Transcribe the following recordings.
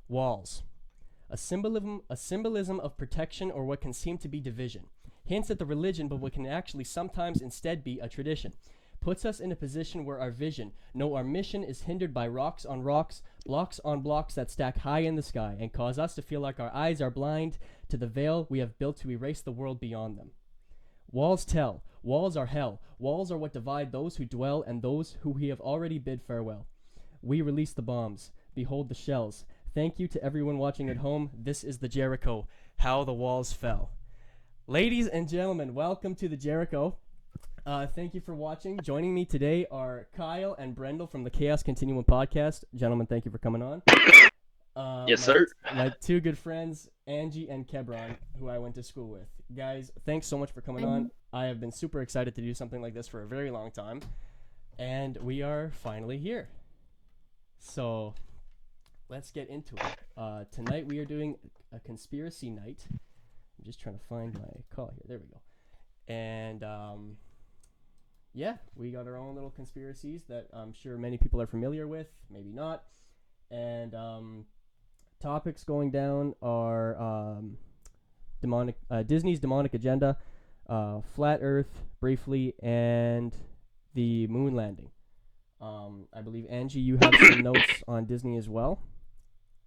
Walls. A symbolism of protection or what can seem to be division. Hints at the religion, but what can actually sometimes instead be a tradition. Puts us in a position where our vision, no, our mission is hindered by rocks on rocks, blocks on blocks that stack high in the sky, and cause us to feel like our eyes are blind to the veil we have built to erase the world beyond them. Walls tell. Walls are hell. Walls are what divide those who dwell and those who we have already bid farewell. We release the bombs. Behold the shells. Thank you to everyone watching at home. This is the Jericho. How the walls fell. Ladies and gentlemen, welcome to the Jericho. Thank you for watching. Joining me today are Kyle and Brendel from the Chaos Continuum podcast. Gentlemen, thank you for coming on. Yes, sir. My two good friends, Angie and Kebron, who I went to school with. Guys, thanks so much for coming on. I have been super excited to do something like this for a very long time, and we are finally here. So, let's get into it. Tonight we are doing a conspiracy night. I'm just trying to find my call here. There we go. And, yeah, we got our own little conspiracies that I'm sure many people are familiar with, maybe not. And topics going down are Disney's demonic agenda, flat Earth briefly, and the moon landing. I believe Angie, you have some notes on Disney as well.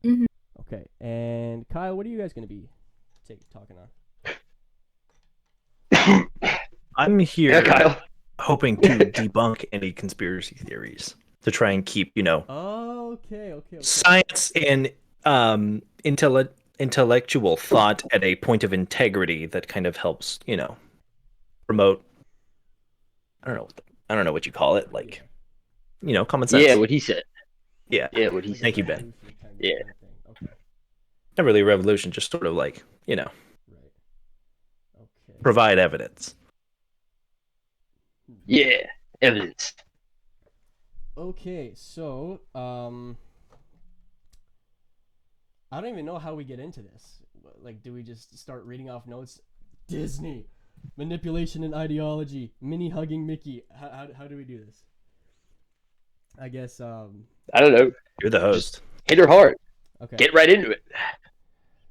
Mm-hmm. Okay, and Kyle, what are you guys going to be talking on? I'm here. Yeah, Kyle. Hoping to debunk any conspiracy theories to try and keep, Okay. science and intellectual thought at a point of integrity that kind of helps, promote. I don't know what you call it, like, common sense. Yeah, what he said. Yeah. Yeah, what he said. Thank you, Ben. Yeah. Okay. Not really a revolution, just sort of like, Right. Okay. provide evidence. Yeah, evidence. Okay, so I don't even know how we get into this. Like, do we just start reading off notes? Disney, manipulation and ideology, mini hugging Mickey. How do we do this? I guess I don't know. You're the host. Hit her hard. Okay. Get right into it.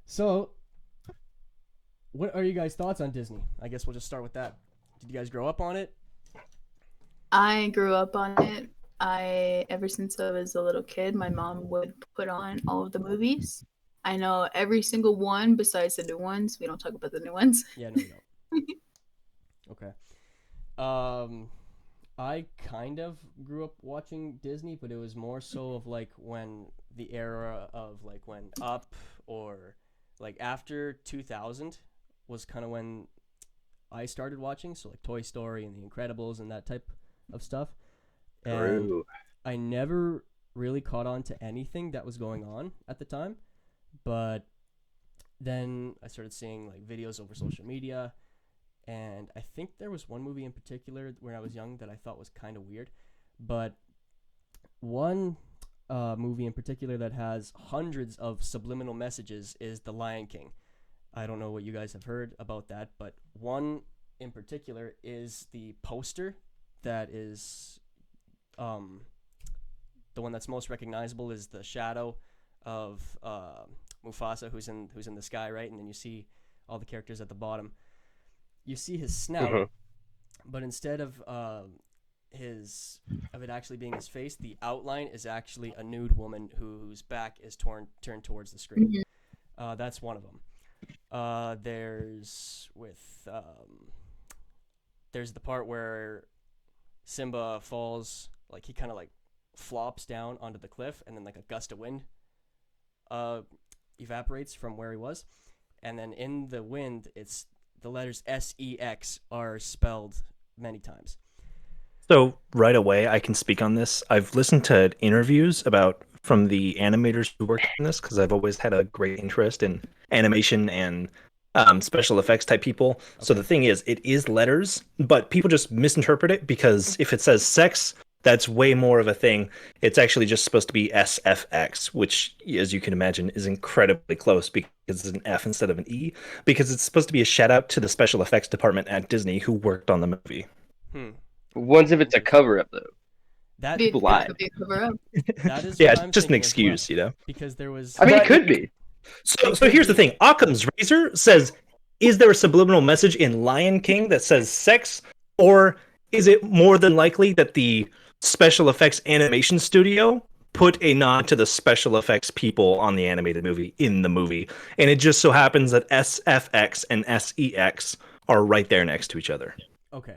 So, what are you guys' thoughts on Disney? I guess we'll just start with that. Did you guys grow up on it? I grew up on it. Ever since I was a little kid, my mom would put on all of the movies. I know every single one besides the new ones. We don't talk about the new ones. Yeah, no, we don't. Okay. I kind of grew up watching Disney, but it was more so of like when the era of like when Up or like after 2000 was kind of when I started watching. So like Toy Story and The Incredibles and that type of stuff. And True. I never really caught on to anything that was going on at the time, but then I started seeing like videos over social media, and I think there was one movie in particular when I was young that I thought was kind of weird, but one movie in particular that has hundreds of subliminal messages is The Lion King. I don't know what you guys have heard about that, but one in particular is the poster that is the one that's most recognizable is the shadow of Mufasa who's in the sky, right? And then you see all the characters at the bottom. You see his snout, but instead of it actually being his face, the outline is actually a nude woman whose back is turned towards the screen. Mm-hmm. That's one of them. There's the part where Simba falls, like he kind of like flops down onto the cliff, and then like a gust of wind evaporates from where he was, and then in the wind, it's the letters SEX are spelled many times. So right away, I can speak on this. I've listened to interviews from the animators who worked on this because I've always had a great interest in animation and special effects type people. Okay. So the thing is, it is letters, but people just misinterpret it because if it says sex, that's way more of a thing. It's actually just supposed to be SFX, which, as you can imagine, is incredibly close because it's an F instead of an E, because it's supposed to be a shout out to the special effects department at Disney who worked on the movie. Once if it's a cover up though. That Be, People it lie. could be a cover up. that is Yeah, what it's I'm just an thinking as well, excuse, you know. because there was. I mean, it But- could be. So here's the thing. Occam's razor says, is there a subliminal message in Lion King that says sex, or is it more than likely that the special effects animation studio put a nod to the special effects people on the animated movie in the movie, and it just so happens that SFX and SEX are right there next to each other. Okay.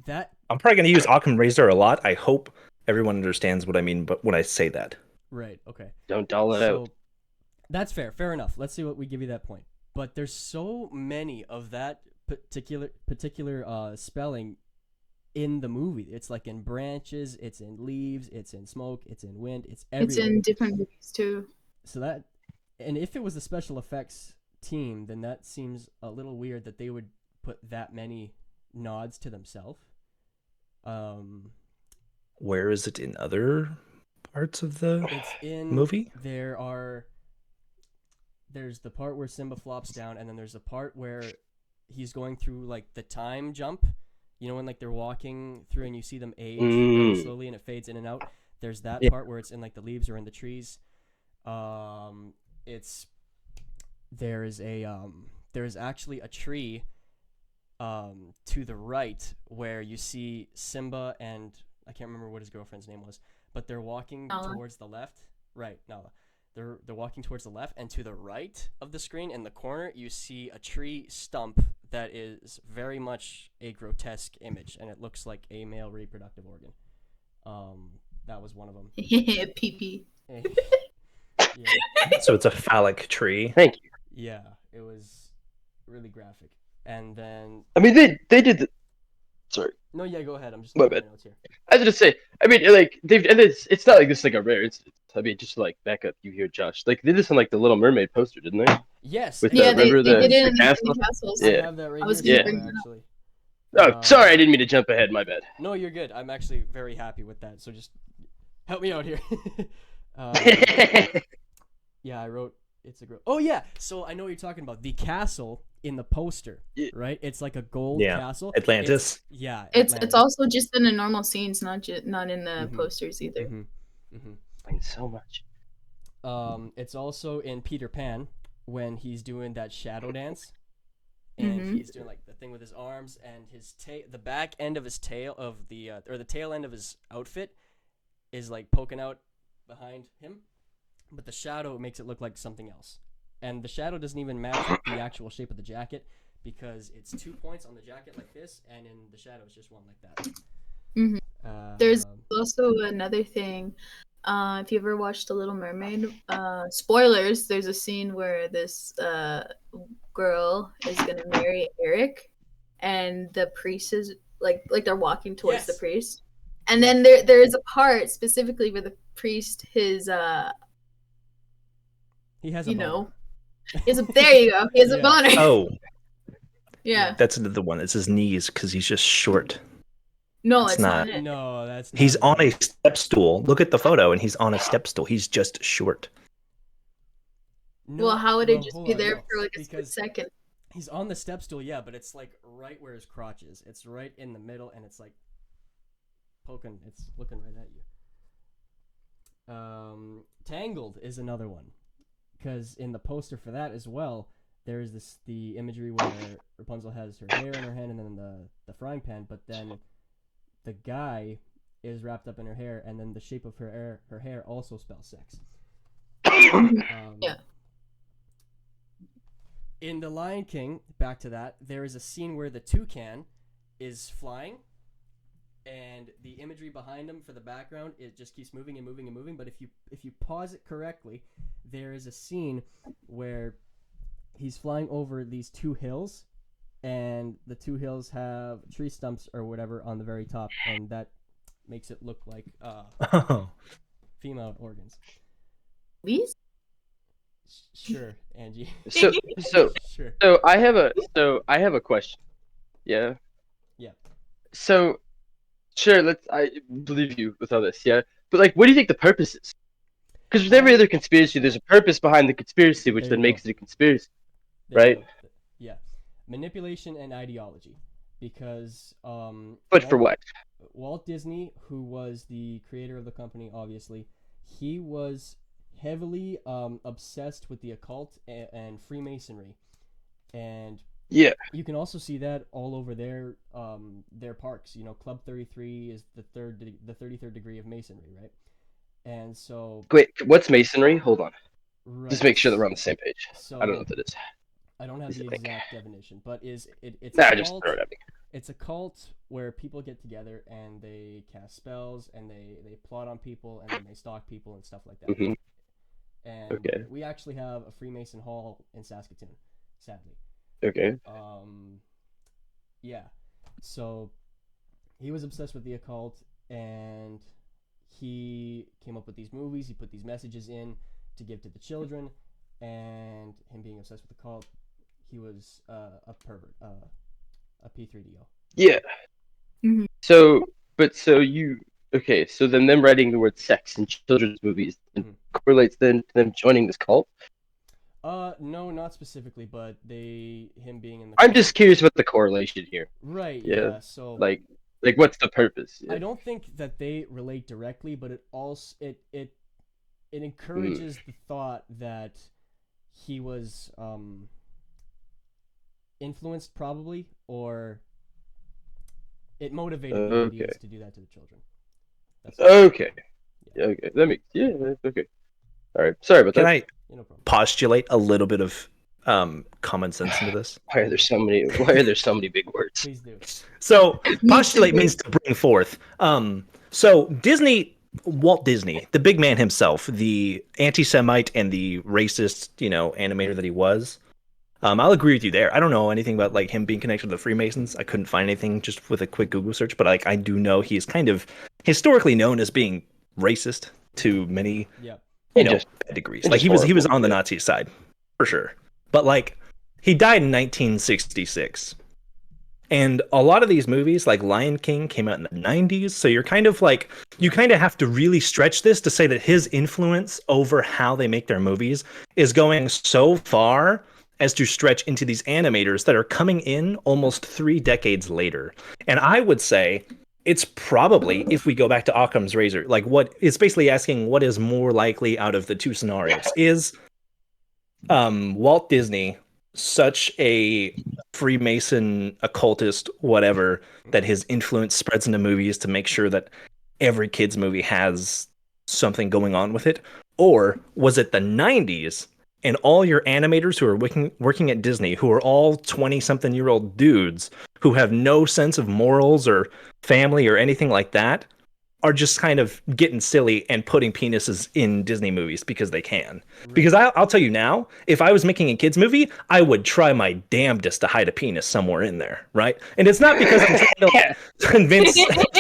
That I'm probably going to use Occam razor a lot. I hope everyone understands what I mean, but when I say that. right. Okay. Don't dull it out. So that's fair. Fair enough. Let's see what we give you that point. But there's so many of that particular spelling in the movie. It's like in branches, it's in leaves, it's in smoke, it's in wind, it's everywhere. It's in different movies too. So that, and if it was the special effects team, then that seems a little weird that they would put that many nods to themselves. Where is it in other parts of the It's in movie? There's the part where Simba flops down, and then there's a part where he's going through like the time jump. You know, when like they're walking through and you see them age very slowly and it fades in and out. There's that part where it's in like the leaves or in the trees. There is actually a tree to the right where you see Simba and I can't remember what his girlfriend's name was, but they're walking towards the left. Right, Nala. They're walking towards the left, and to the right of the screen in the corner you see a tree stump that is very much a grotesque image, and it looks like a male reproductive organ. That was one of them. PP. Yeah. So it's a phallic tree. Thank you. Yeah, it was really graphic. And then I mean, they did the. Sorry. no, yeah, go ahead. I'm just My looking at bad. my notes here. I was gonna say. I mean, like they've and it's not like this is like a rare incident. I mean, just to, like back up, you hear Josh. Like they did this on like the Little Mermaid poster, didn't they? Yes. With Yeah, the, remember they did it the in castle? the castles. I Yeah. have that right I was here gonna somewhere, bring that up. actually. Oh, sorry, I didn't mean to jump ahead. My bad. No, you're good. I'm actually very happy with that. So just help me out here. Yeah, I wrote it's a girl. Oh yeah, so I know what you're talking about. The castle in the poster, Yeah. right? It's like a gold Yeah. castle. Atlantis. Yeah. It's Atlantis. also just in the normal scenes, not in the Mhm. posters either. Explains so much. It's also in Peter Pan when he's doing that shadow dance, and Mhm. he's doing like the thing with his arms and his tail. The back end of his tail of the or the tail end of his outfit is like poking out behind him, but the shadow makes it look like something else. And the shadow doesn't even match the actual shape of the jacket because it's 2 points on the jacket like this, and in the shadow it's just one like that. Mhm. Um, There's also another thing. If you ever watched The Little Mermaid, spoilers. There's a scene where this girl is gonna marry Eric, and the priest is like they're walking towards the Yes. priest, and then there is a part specifically where the priest his he has a you boner. know there you go, he has a Yeah. boner. Oh, Yeah. that's another one. It's his knees because he's just short. No, It's it's not. not. it. No, that's not He's it. on a step stool. Look at the photo, and he's on a step stool. He's just short. No, Well, how would it just hold be on, there no, for like a split because second? he's on the step stool, yeah, but it's like right where his crotch is. It's right in the middle, and it's like poking. It's looking right at you. Tangled is another one, because in the poster for that as well, there is the imagery where Rapunzel has her hair in her hand and then the frying pan, but then the guy is wrapped up in her hair, and then the shape of her hair also spells sex. Yeah. In The Lion King, back to that, there is a scene where the toucan is flying, and the imagery behind him for the background, it just keeps moving and moving and moving. But if you pause it correctly, there is a scene where he's flying over these two hills, and the two hills have tree stumps or whatever on the very top, and that makes it look like female organs. Please? Sure, Angie. So Sure. I have a question. Yeah. Yeah. So, sure, I believe you with all this, yeah. But like, what do you think the purpose is? Because with every other conspiracy, there's a purpose behind the conspiracy, which There then you makes it a conspiracy. There you Right. go. Yeah. Manipulation and ideology. because But for what? Walt Disney, who was the creator of the company, obviously, he was heavily obsessed with the occult and Freemasonry, and Yeah. you can also see that all over their parks. You know, Club 33 is the 33rd degree of Masonry, right? And so, Wait, what's masonry? Hold on. Just right. make sure that we're on the same page. I don't know So what that is. I don't have Is the it like? exact definition, but it's a Nah, just cult. throw it at me. It's a cult where people get together and they cast spells and they plot on people and then they stalk people and stuff like that. Hmm. And Okay. we actually have a Freemason Hall in Saskatoon, sadly. Okay. Yeah. So he was obsessed with the occult, and he came up with these movies. He put these messages in to give to the children, and him being obsessed with the cult, he was a pervert, a P3DO. Yeah. Mhm. So, but so you okay? So then them writing the word sex in children's movies Mhm. correlates then to them joining this cult. No, not specifically, but him being in the I'm cult. just curious about the correlation here. Right, Yeah. yeah. So Like, what's the purpose? I Yeah. don't think that they relate directly, but it Mm. encourages the thought that he was influenced probably, or it motivated the Okay. audience to do that to the children. That's Okay. yeah. Okay. That makes that's okay. All right. Sorry about Can that. I Yeah, no problem. postulate a little bit of common sense into this? Why are there so many? Why are there so many big words? Please do. So Me postulate too. means to bring forth. So Disney, Walt Disney, the big man himself, the anti-Semite and the racist, animator that he was. I'll agree with you there. I don't know anything about like him being connected to the Freemasons. I couldn't find anything just with a quick Google search, but like I do know he is kind of historically known as being racist to many, Yeah. And just bad degrees. and Like just he was horrible. on the Yeah. Nazi side for sure. But like he died in 1966. And a lot of these movies, like Lion King, came out in the 90s. So you're kind of like, you kind of have to really stretch this to say that his influence over how they make their movies is going so far as to stretch into these animators that are coming in almost 3 decades later. And I would say it's probably, if we go back to Occam's razor, like what it's basically asking what is more likely out of the two scenarios. Is Walt Disney such a Freemason occultist, whatever, that his influence spreads into movies to make sure that every kid's movie has something going on with it? Or was it the 90s and all your animators who are working at Disney, who are all 20 something year old dudes who have no sense of morals or family or anything like that, are just kind of getting silly and putting penises in Disney movies because they can. Because I'll tell you now, if I was making a kids movie, I would try my damnedest to hide a penis somewhere in there, right? And it's not because I'm trying to like, convince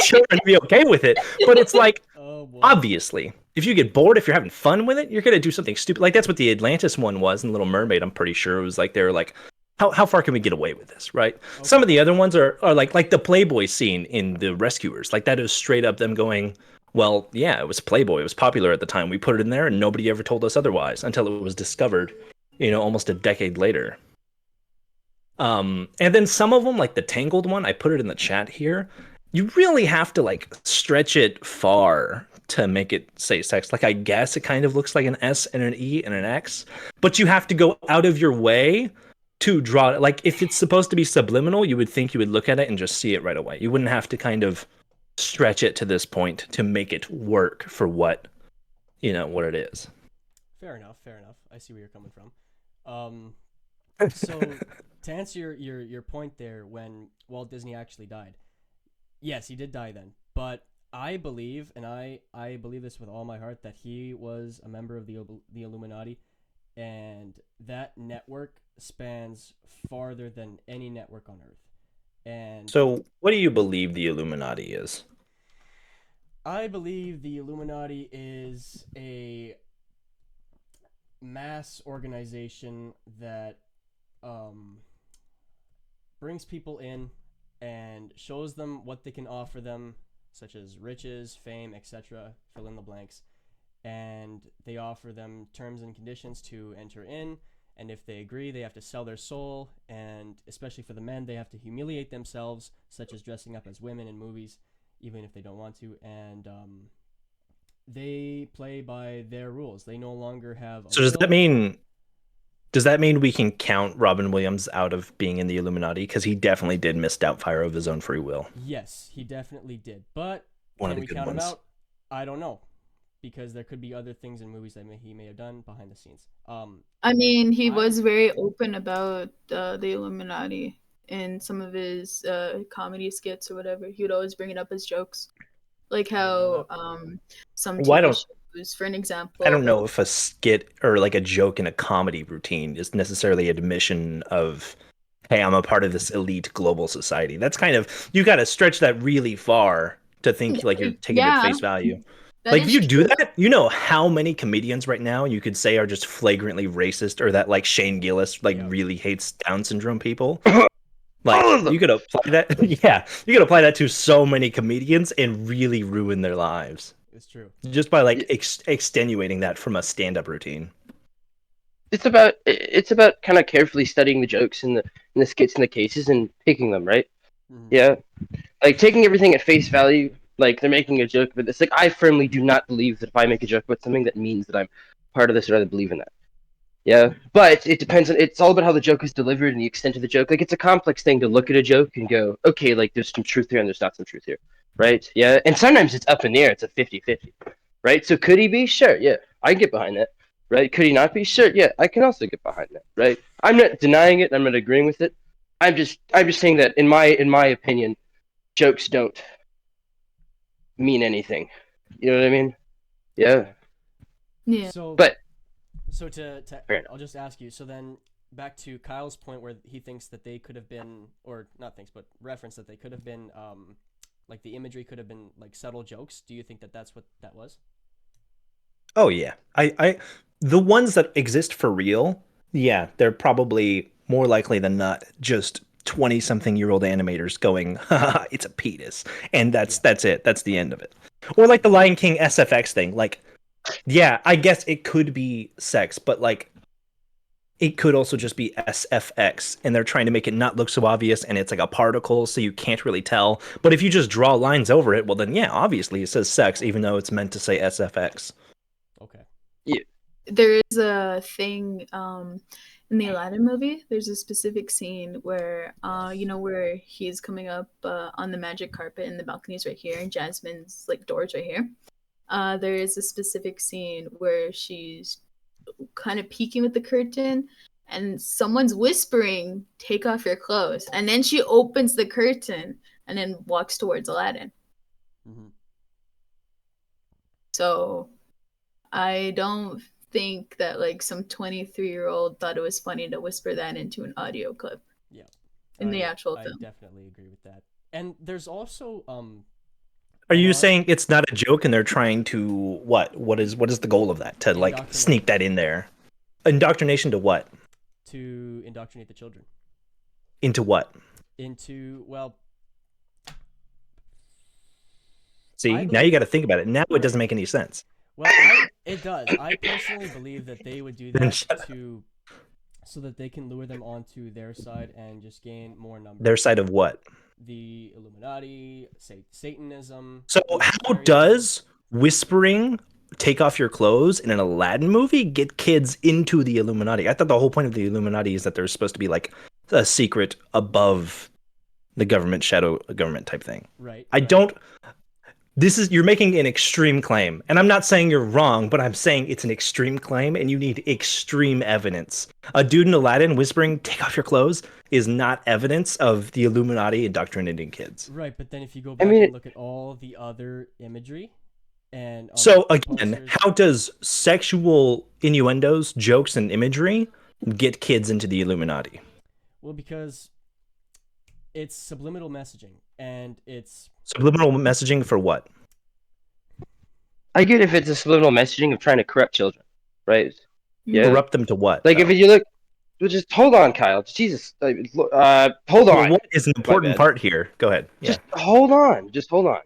children to be okay with it, but it's like Oh boy. obviously, if you get bored, if you're having fun with it, you're gonna do something stupid. Like that's what the Atlantis one was in Little Mermaid. I'm pretty sure it was like they were like, how far can we get away with this, right? Okay. Some of the other ones are like the Playboy scene in The Rescuers. Like that is straight up them going, well, yeah, it was Playboy. It was popular at the time. We put it in there, and nobody ever told us otherwise until it was discovered, almost a decade later. And then some of them, like the Tangled one, I put it in the chat here. You really have to like stretch it far to make it say sex. Like I guess it kind of looks like an S and an E and an X, but you have to go out of your way to draw it. Like if it's supposed to be subliminal, you would think you would look at it and just see it right away. You wouldn't have to kind of stretch it to this point to make it work for what it is. Fair enough. Fair enough. I see where you're coming from. So to answer your point there, when Walt Disney actually died, yes, he did die then. But I believe, and I believe this with all my heart, that he was a member of the Illuminati, and that network spans farther than any network on Earth. And So, what do you believe the Illuminati is? I believe the Illuminati is a mass organization that brings people in and shows them what they can offer them, such as riches, fame, etc. Fill in the blanks. And they offer them terms and conditions to enter in, And if they agree, they have to sell their soul, and especially for the men, they have to humiliate themselves, such as dressing up as women in movies, even if they don't want to. And they play by their rules. They no longer have. So does that mean? Does that mean we can count Robin Williams out of being in the Illuminati? Because he definitely did miss Doubtfire of his own free will. Yes, he definitely did. But One of can the we good count him ones. out? I don't know, because there could be other things in movies that he may have done behind the scenes. I mean, he I- was very open about the Illuminati in some of his comedy skits or whatever. He would always bring it up as jokes, like I didn't know how some Well, TV shows, for an example. I don't know if a skit or like a joke in a comedy routine is necessarily admission of, hey, I'm a part of this elite global society. That's kind of, you got to stretch that really far to think like you're taking it Yeah. at face value. That Like if is you do true. that, you know how many comedians right now you could say are just flagrantly racist, or that like Shane Gillis like Yeah. really hates Down syndrome people. All of Like them. you could apply that, yeah, you could apply that to so many comedians and really ruin their lives It's true. just by like extenuating that from a stand-up routine. It's about kind of carefully studying the jokes and the skits and the cases and picking them, right? Mhm. Yeah, like taking everything at face value. Like they're making a joke, but it's like I firmly do not believe that if I make a joke about something, that means that I'm part of this or I believe in that. Yeah, but it depends on. It's all about how the joke is delivered and the extent of the joke. Like it's a complex thing to look at a joke and go, okay, like there's some truth here and there's not some truth here, right? Yeah, and sometimes it's up in the air. It's a 50-50, right? So could he be? Sure, yeah, I can get behind that, right? Could he not be? Sure, yeah, I can also get behind that, right? I'm not denying it. I'm not agreeing with it. I'm just saying that in my opinion, jokes don't mean anything. You know what I mean? Yeah. Yeah. So, But- so to Fair enough. I'll just ask you. So then, back to Kyle's point where he thinks that they could have been, or not thinks, but reference that they could have been, like the imagery could have been like subtle jokes. Do you think that that's what that was? Oh yeah. The ones that exist for real, yeah, they're probably more likely than not just 20-something-year-old animators going, haha, it's a penis. And that's it. That's the end of it. Or like the Lion King SFX thing. Like, yeah, I guess it could be sex, but like it could also just be SFX, and they're trying to make it not look so obvious, and it's like a particle, so you can't really tell. But if you just draw lines over it, well then yeah, obviously it says sex, even though it's meant to say SFX. Okay. There is a thing in the Aladdin movie. There's a specific scene where you know, where he's coming up on the magic carpet and the balcony's right here and Jasmine's like doors right here. There is a specific scene where she's kind of peeking with the curtain and someone's whispering, take off your clothes, and then she opens the curtain and then walks towards Aladdin. Mm-hmm. So I don't think that like some 23-year-old thought it was funny to whisper that into an audio clip. Yeah. In the I- actual I film. definitely agree with that. And there's also Are you lot- saying it's not a joke and they're trying to what? What is the goal of that? To like Indoctrinate. sneak that in there? Indoctrination to what? to indoctrinate the children Into what? into, well, See, I now believe- you got to think about it. Now it doesn't make any sense. it does. I personally believe that they would do Then that shut up. so that they can lure them onto their side and just gain more numbers. Their side of what? The Illuminati, Satanism. So how Luciferianism. does whispering take off your clothes in an Aladdin movie get kids into the Illuminati? I thought the whole point of the Illuminati is that they're supposed to be like a secret above the government, shadow government type thing. Right. I right. don't. You're making an extreme claim, and I'm not saying you're wrong, but I'm saying it's an extreme claim, and you need extreme evidence. A dude in Aladdin whispering, "Take off your clothes," is not evidence of the Illuminati indoctrinating kids. Right, but then if you go back mean, and look at all the other imagery, and So the again, posters- how does sexual innuendos, jokes, and imagery get kids into the Illuminati? well, because it's subliminal messaging, and it's Subliminal messaging for what? I get if it's a subliminal messaging of trying to corrupt children, right? Yeah. Corrupt them to what? Like though? if you look, well, just hold on, Kyle. Jesus, hold Well, on. what is an important bad. part here? Go ahead. Yeah. Just hold on. Just hold on.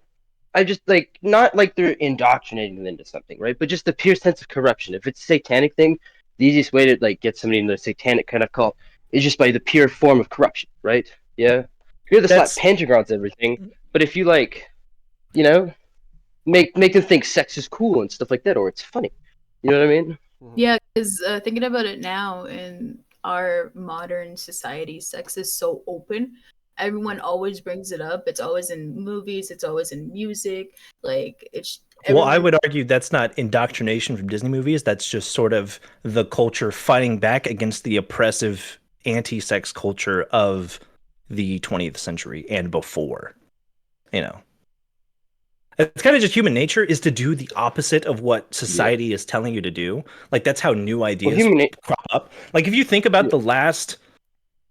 I just like not like they're indoctrinating them into something, right? But just the pure sense of corruption. If it's a satanic thing, the easiest way to like get somebody in the satanic kind of cult is just by the pure form of corruption, right? Yeah, you're the slap That's pentagrons and everything, but if you like, you know, make them think sex is cool and stuff like that, or it's funny, you know what I mean? Yeah, because thinking about it now in our modern society, sex is so open. Everyone always brings it up. It's always in movies. It's always in music. Like it's well, I everyone. would argue that's not indoctrination from Disney movies. That's just sort of the culture fighting back against the oppressive anti-sex culture of the 20th century and before. You know, it's kind of just human nature is to do the opposite of what Yeah. society is telling you to do. Like that's how new Well, ideas crop up. Like if you think about the last,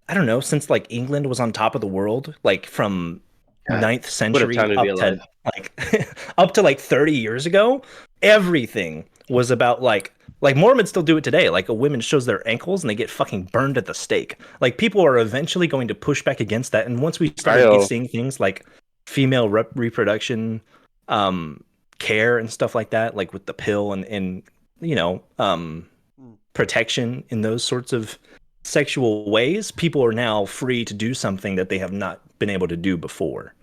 I don't know, since like England was on top of the world, like from God, ninth what a century time to be up alive. to like up to like 30 years ago, everything was about like Mormons still do it today. Like a woman shows their ankles and they get fucking burned at the stake. Like people are eventually going to push back against that. And once we started seeing things like female reproduction care and stuff like that, like with the pill and you know protection in those sorts of sexual ways, people are now free to do something that they have not been able to do before.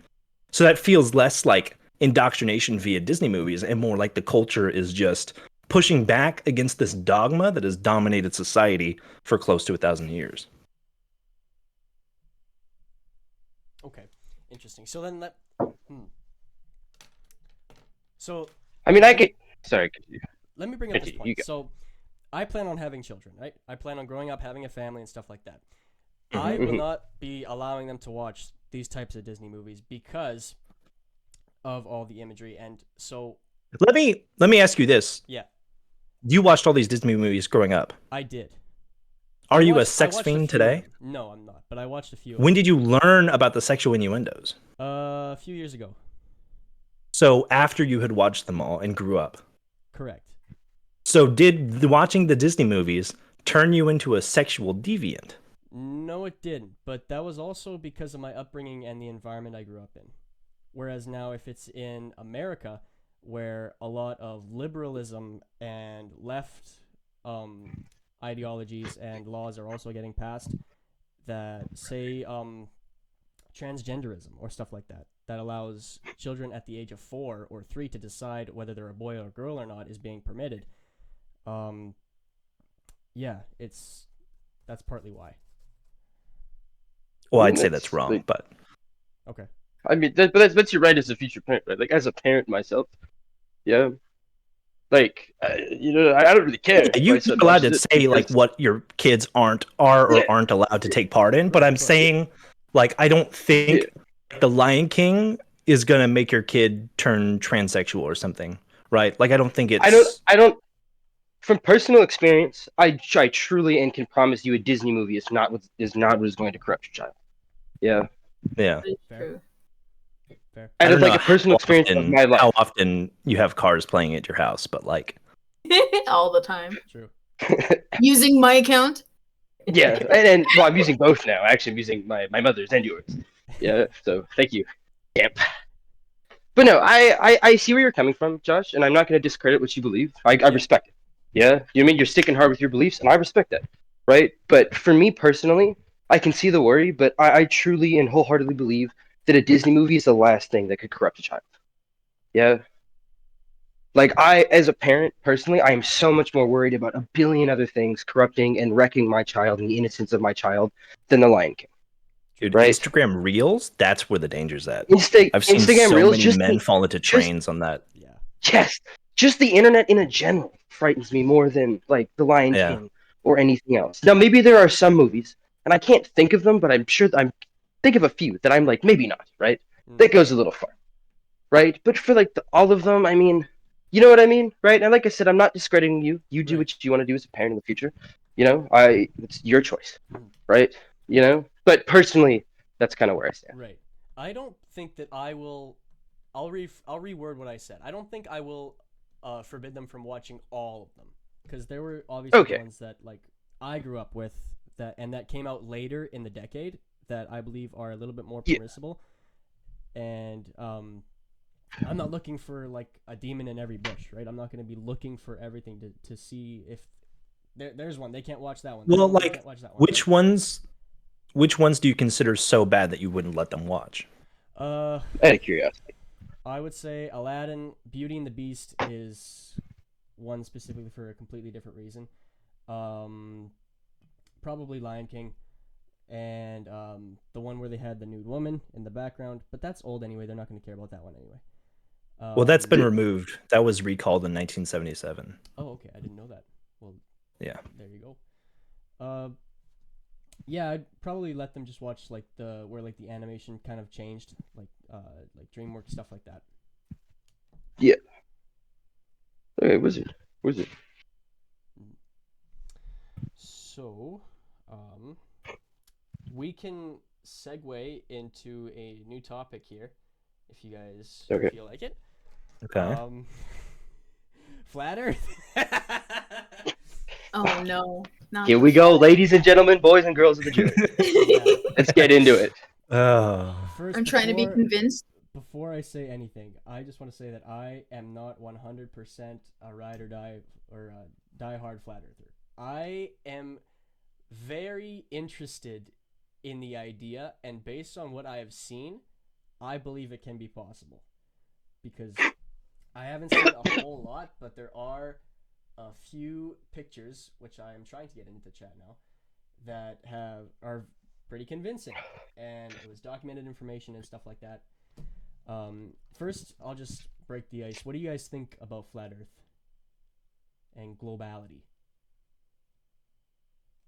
So that feels less like indoctrination via Disney movies and more like the culture is just pushing back against this dogma that has dominated society for close to 1,000 years. Okay, interesting. So then that. So I mean, I could. Sorry. let me bring up this You point. go. So I plan on having children, right? I plan on growing up, having a family, and stuff like that. Mhm. I will not be allowing them to watch these types of Disney movies because of all the imagery. And so, Let me ask you this. yeah, You watched all these Disney movies growing up. I did. Are you a I sex watched fiend few of today? them. No, I'm not. But I watched a few. When did you learn about the sexual innuendos? A few years ago. So after you had watched them all and grew up. Correct. So did watching the Disney movies turn you into a sexual deviant? No, it didn't. But that was also because of my upbringing and the environment I grew up in. Whereas now, if it's in America, where a lot of liberalism and left ideologies and laws are also getting passed that say transgenderism or stuff like that, that allows children at the age of 4 or 3 to decide whether they're a boy or a girl or not, is being permitted. Yeah, that's partly why. Well, I I'd mean, say that's wrong, like, but Okay. I mean, that's your right as a future parent, right? Like as a parent myself, yeah. Like, I don't really care if you're my son allowed to watches it say like because what your kids are yeah, or aren't allowed to take part in, but Right, I'm of course. saying like I don't yeah. think the Lion King is gonna make your kid turn transsexual or something, right? Like I don't think it's I don't. From personal experience, I truly and can promise you, a Disney movie is not what is going to corrupt your child. Yeah, yeah. That is Fair. true. Fair. I out of don't like know a personal experience of my life. how often you have cars playing at your house, but like All the time. True. Using my account. Yeah, and well, I'm using both now. Actually, I'm using my mother's and yours. Yeah, so thank you. Yep. But no, I see where you're coming from, Josh, and I'm not going to discredit what you believe. I Yeah. respect it. Yeah, you mean you're sticking hard with your beliefs, and I respect that, right? But for me personally, I can see the worry, but I truly and wholeheartedly believe that a Disney movie is the last thing that could corrupt a child. Yeah, like as a parent personally, I am so much more worried about a billion other things corrupting and wrecking my child and the innocence of my child than the Lion King. dude, Right? Instagram Reels, that's where the danger's at. I've seen Instagram so Reels, many men fall into trains on that. Yeah. yes, just the internet in a general frightens me more than like the Lion Yeah. King or anything else. Now maybe there are some movies, and I can't think of them, but I'm sure I'm think of a few that I'm like maybe not. Right? That goes a little far. Right? But for like all of them, I mean, you know what I mean, right? And like I said, I'm not discrediting you. You do Right. what you want to do as a parent in the future. It's your choice, Mhm. right? But personally, that's kind of where I stand. Right. I don't think that I will. I'll reword what I said. I don't think I will forbid them from watching all of them, because there were obviously Okay. ones that like I grew up with that came out later in the decade that I believe are a little bit more Yeah. permissible. And I'm not looking for like a demon in every bush, right? I'm not going to be looking for everything to see if There's one. They can't watch that one. Well, They like, can't watch that one. which ones do you consider so bad that you wouldn't let them watch? Uh, Out of curiosity. I would say Aladdin, Beauty and the Beast is one specifically for a completely different reason. Probably Lion King, and the one where they had the nude woman in the background. But that's old anyway. They're not going to care about that one anyway. Well, that's been Yeah. removed. That was recalled in 1977. Oh, okay. I didn't know that. Well, Yeah. there you go. Yeah, I'd probably let them just watch like where like the animation kind of changed, like DreamWorks stuff like that. Okay, Wizard. So, we can segue into a new topic here, if you guys Okay. feel like it. Okay. Flat Earth. Oh no. Not Here the we go, flat- ladies and gentlemen, boys and girls of the jury. Yeah. Let's get into it. First, I'm trying to be convinced. Before I say anything, I just want to say that I am not 100% a ride or die or a diehard flat earther. I am very interested in the idea, and based on what I have seen, I believe it can be possible. Because I haven't seen a whole lot, but there are a few pictures, which I am trying to get into the chat now, that are pretty convincing, and it was documented information and stuff like that. First, I'll just break the ice. What do you guys think about flat Earth and globality?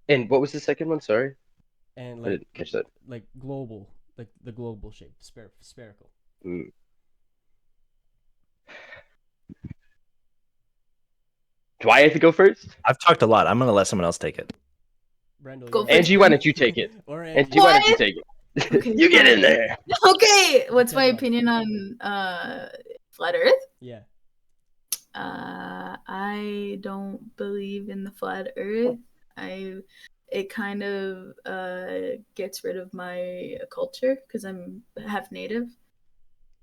And what was the second one? Sorry, And I like didn't catch that. like global, like the global shape, spherical. Mm. Do I have to go first? I've talked a lot. I'm gonna let someone else take it. Brendel, Go you're first. Angie, why don't you take it? or Angie, Angie. why don't you What? take it? Okay, You get in fine. there. Okay, what's my Okay, opinion on flat Earth? Yeah. I don't believe in the flat Earth. It kind of gets rid of my culture because I'm half native.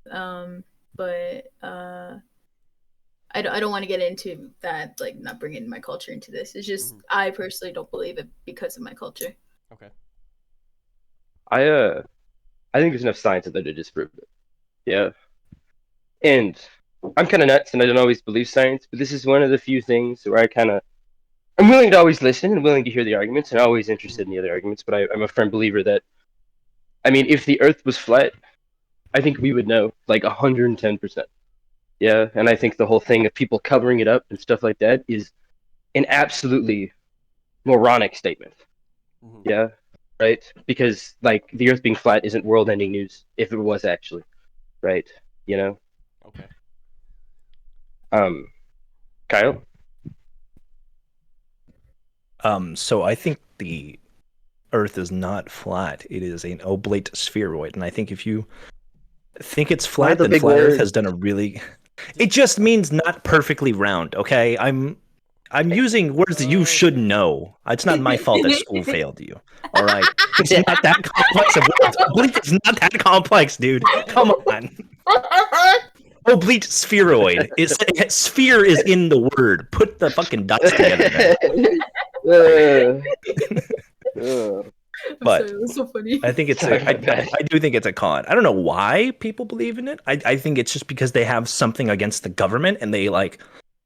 But I don't want to get into that, like not bringing my culture into this. It's just I personally don't believe it because of my culture. Okay. I think there's enough science out there to disprove it. Yeah. And I'm kind of nuts, and I don't always believe science, but this is one of the few things where I'm willing to always listen and willing to hear the arguments, and always interested in the other arguments. But I'm a firm believer that, I mean, if the Earth was flat, I think we would know, like 110%. Yeah, and I think the whole thing of people covering it up and stuff like that is an absolutely moronic statement. Mhm. Yeah, right? Because like the Earth being flat isn't world-ending news if it was actually, right? You know. Okay. Kyle. So I think the Earth is not flat. It is an oblate spheroid, and I think if you think it's What are flat, the then big flat Earth words? has done a really. It just means not perfectly round. Okay, I'm using words that you should know. It's not my fault that school failed you. All right, it's not that complex of words. Oblique is not that complex, dude. Come on. Oblate spheroid. Sphere is in the word. Put the fucking dots together, man. I'm But sorry, that's so funny. I think it's Sorry, my I bad. do think it's a con. I don't know why people believe in it. I think it's just because they have something against the government and they like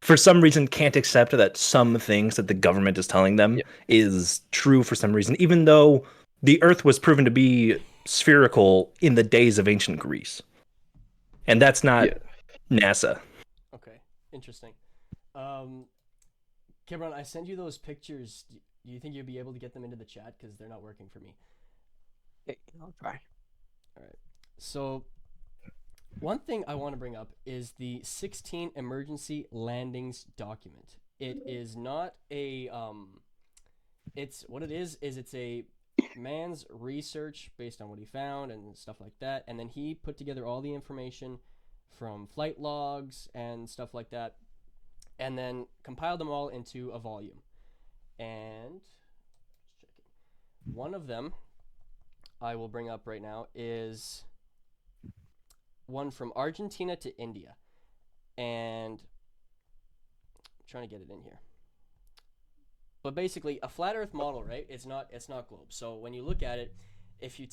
for some reason can't accept that some things that the government is telling them is true for some reason, even though the Earth was proven to be spherical in the days of ancient Greece. And that's not NASA. Okay. Interesting. Kebron, I send you those pictures. Do you think you'll be able to get them into the chat? Because they're not working for me. I'll try. All right. So, one thing I want to bring up is the 16 emergency landings document. It is not a it's what it is it's a man's research based on what he found and stuff like that, and then he put together all the information from flight logs and stuff like that, and then compiled them all into a volume. And just checking. One of them I will bring up right now is one from Argentina to India. And I'm trying to get it in here. But basically, a flat Earth model, right? It's not globe. So when you look at it, if you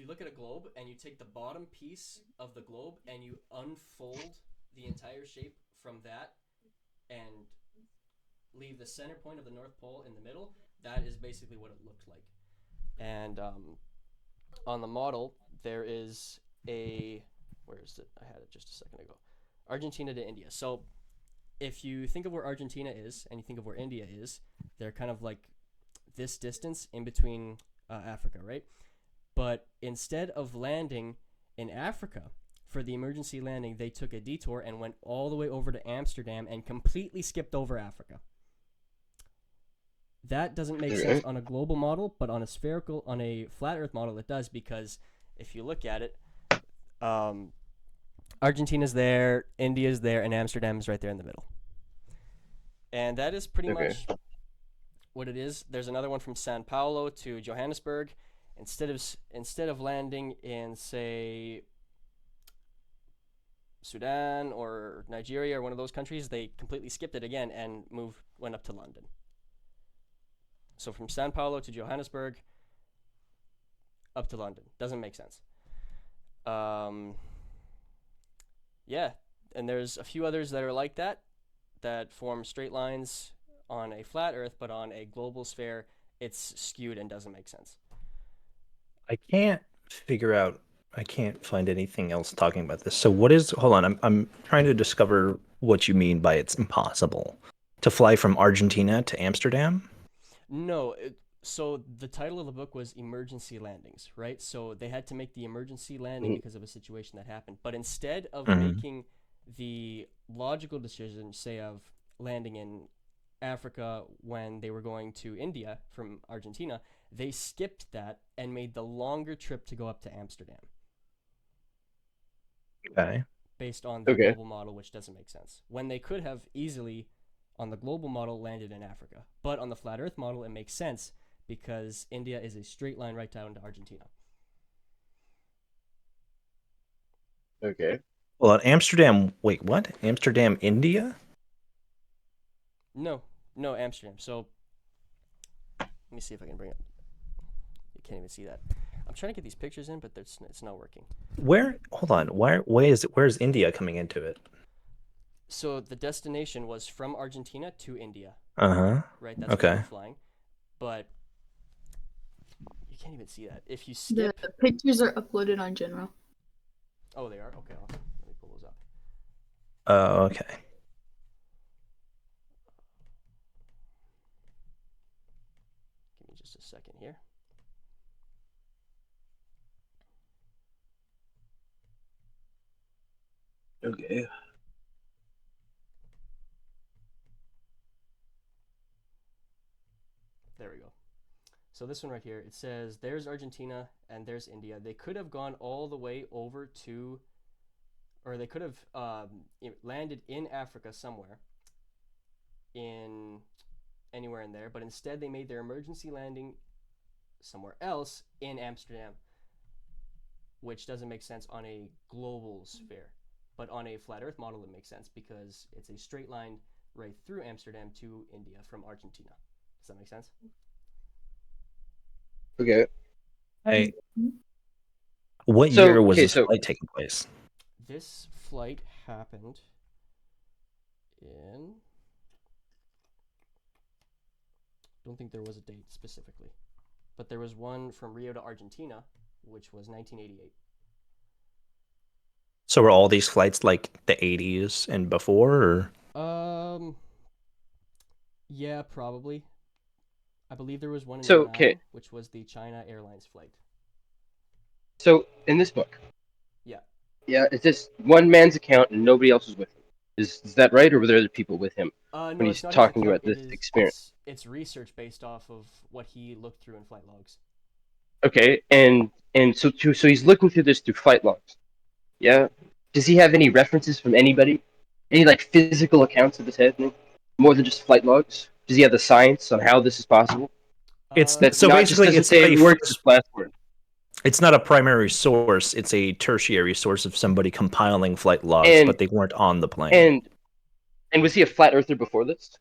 look at a globe and you take the bottom piece of the globe and you unfold the entire shape from that and leave the center point of the North Pole in the middle, that is basically what it looked like. And on the model, there is where is it? I had it just a second ago. Argentina to India. So if you think of where Argentina is and you think of where India is, they're kind of like this distance in between Africa, right? But instead of landing in Africa for the emergency landing, they took a detour and went all the way over to Amsterdam and completely skipped over Africa. That doesn't make sense on a global model, but on a flat Earth model, it does, because if you look at it, Argentina's there, India's there, and Amsterdam is right there in the middle. And that is pretty much what it is. There's another one from Sao Paulo to Johannesburg. Instead of landing in, say, Sudan or Nigeria or one of those countries, they completely skipped it again and went up to London. So from Sao Paulo to Johannesburg, up to London. Doesn't make sense. Yeah, and there's a few others that are like that form straight lines on a flat Earth, but on a global sphere, it's skewed and doesn't make sense. I can't find anything else talking about this. So hold on, I'm trying to discover what you mean by it's impossible to fly from Argentina to Amsterdam. No, so the title of the book was Emergency Landings, right? So they had to make the emergency landing because of a situation that happened. But instead of making the logical decision, say, of landing in Africa when they were going to India from Argentina, they skipped that and made the longer trip to go up to Amsterdam. Okay. Based on the global model, which doesn't make sense. When they could have easily, on the global model, landed in Africa. But on the flat Earth model, it makes sense because India is a straight line right down to Argentina. Okay. Well, at Amsterdam, wait, what? Amsterdam, India? No, Amsterdam. So let me see if I can bring it. You can't even see that. I'm trying to get these pictures in, but it's not working. Hold on. Where's India coming into it? So the destination was from Argentina to India. Uh-huh. Right, that's where they were flying. But you can't even see that. If you skip... The pictures are uploaded on General. Oh, they are? Okay, awesome. Let me pull those up. Oh, okay. Give me just a second here. Okay. There we go. So this one right here, it says there's Argentina and there's India. They could have gone all the way over to, or they could have landed in Africa somewhere, anywhere in there, but instead they made their emergency landing somewhere else in Amsterdam, which doesn't make sense on a global sphere. But on a flat Earth model, it makes sense because it's a straight line right through Amsterdam to India from Argentina. Does that make sense? Okay. What year was this flight taking place? This flight happened in... don't think there was a date specifically. But there was one from Rio to Argentina, which was 1988. So were all these flights like the 80s and before, or? Yeah, probably. I believe there was one in So, 9, which was the China Airlines flight. So, in this book, Yeah, it's just one man's account and nobody else was with him. Is that right, or were there other people with him no, when he's it's not talking his account. about this experience? It's research based off of what he looked through in flight logs. Okay, and so he's looking through this through flight logs. Yeah. Does he have any references from anybody? Any like physical accounts of this happening? More than just flight logs? Does he have the science on how this is possible? That So not basically, just doesn't it's say word this last word. It's not a primary source; it's a tertiary source of somebody compiling flight logs, but they weren't on the plane. And was he a flat earther before this?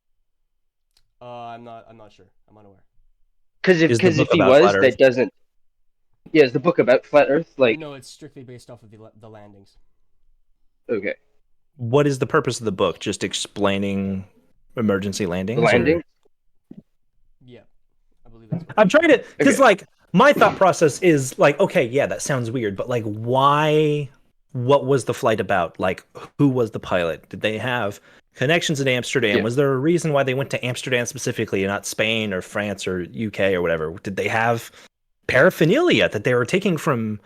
I'm not sure. I'm unaware. Because Is the if book he about was, flat Earth? that doesn't. Yeah, is the book about flat Earth? Like, No, it's strictly based off of the landings. okay, What is the purpose of the book? Just explaining emergency the landings, or landing. Yeah, I believe that's what it I'm is. trying to, because Okay. like my thought process is like, okay, yeah, that sounds weird, but like, why? What was the flight about? Like, who was the pilot? Did they have connections in Amsterdam? Yeah. Was there a reason why they went to Amsterdam specifically and not Spain or France or UK or whatever? Did they have paraphernalia that they were taking from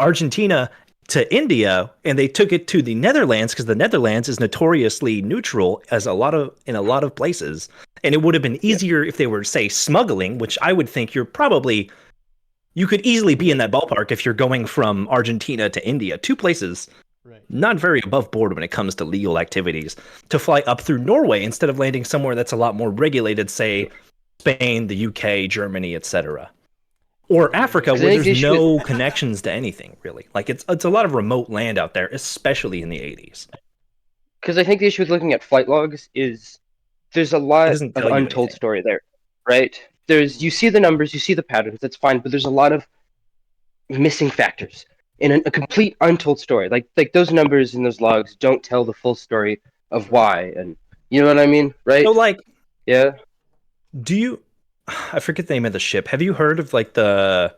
Argentina to India and they took it to the Netherlands because the Netherlands is notoriously neutral as in a lot of places, and it would have been Yeah. easier if they were, say, smuggling, which I would think you could easily be in that ballpark if you're going from Argentina to India, two places Right. not very above board when it comes to legal activities, to fly up through Norway instead of landing somewhere that's a lot more regulated, say Spain, the UK, Germany, etc. Or Africa, Because I where think there's the issue with no connections to anything really. Like it's a lot of remote land out there, especially in the 80s. because I think the issue with looking at flight logs is there's a It lot doesn't of tell you untold anything. story there, right? There's you see the numbers, you see the patterns, that's fine, but there's a lot of missing factors in a complete untold story. Like those numbers in those logs don't tell the full story of Right. why, and you know what I mean, So right? like, Yeah. do you I forget the name of the ship. Have you heard of like the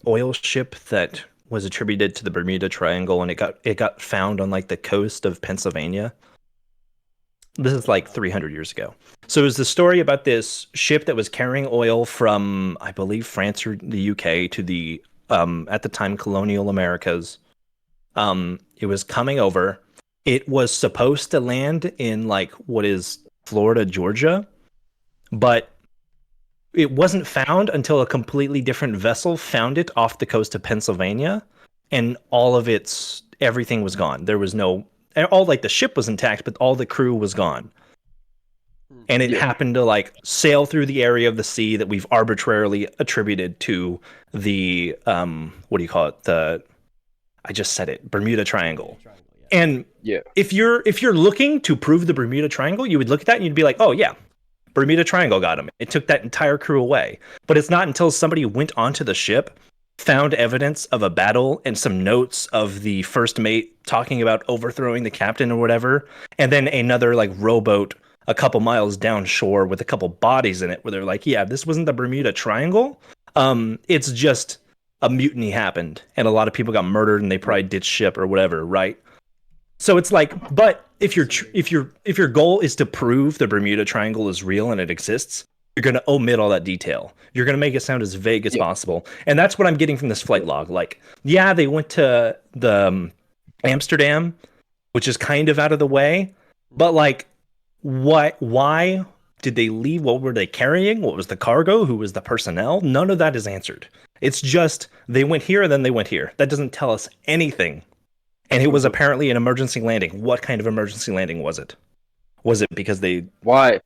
oil ship that was attributed to the Bermuda Triangle and it got found on like the coast of Pennsylvania? This is like 300 years ago. So it was the story about this ship that was carrying oil from, I believe, France or the UK to the at the time colonial Americas. It was coming over. It was supposed to land in like what is Florida, Georgia, but it wasn't found until a completely different vessel found it off the coast of Pennsylvania, and all of everything was gone. There was no all like the ship was intact, but all the crew was gone. And it Yeah. happened to like sail through the area of the sea that we've arbitrarily attributed to the what do you call it? I just said it, Bermuda Triangle. Triangle, yeah. And Yeah. if you're looking to prove the Bermuda Triangle, you would look at that and you'd be like, "Oh yeah, Bermuda Triangle got him. It took that entire crew away." But it's not until somebody went onto the ship, found evidence of a battle and some notes of the first mate talking about overthrowing the captain or whatever, and then another like rowboat a couple miles downshore with a couple bodies in it where they're like, "Yeah, this wasn't the Bermuda Triangle. It's just a mutiny happened and a lot of people got murdered and they probably ditched ship or whatever, right?" So it's like, but if your goal is to prove the Bermuda Triangle is real and it exists, you're going to omit all that detail. You're going to make it sound as vague as Yeah. possible, and that's what I'm getting from this flight log. Like, yeah, they went to the Amsterdam, which is kind of out of the way, but like, what? Why did they leave? What were they carrying? What was the cargo? Who was the personnel? None of that is answered. It's just they went here and then they went here. That doesn't tell us anything. And it was apparently an emergency landing. What kind of emergency landing was it? Was it because they Why?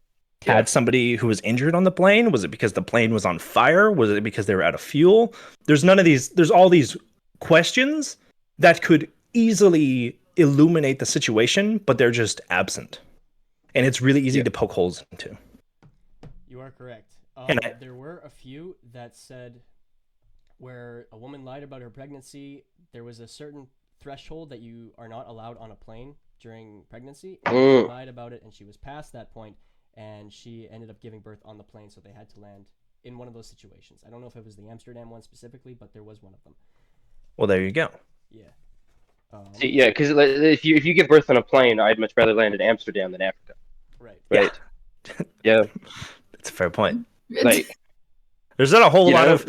had somebody who was injured on the plane? Was it because the plane was on fire? Was it because they were out of fuel? There's none of these. There's all these questions that could easily illuminate the situation, but they're just absent. And it's really easy Yeah. to poke holes into. You are correct. And There were a few that said where a woman lied about her pregnancy. There was a certain threshold that you are not allowed on a plane during pregnancy. And she lied about it, and she was past that point, and she ended up giving birth on the plane, so they had to land in one of those situations. I don't know if it was the Amsterdam one specifically, but there was one of them. Well, there you go. Yeah. See, yeah, because if you give birth on a plane, I'd much rather land in Amsterdam than Africa. Right. Right. Yeah. That's a fair point. Like, There's not a whole you lot know, of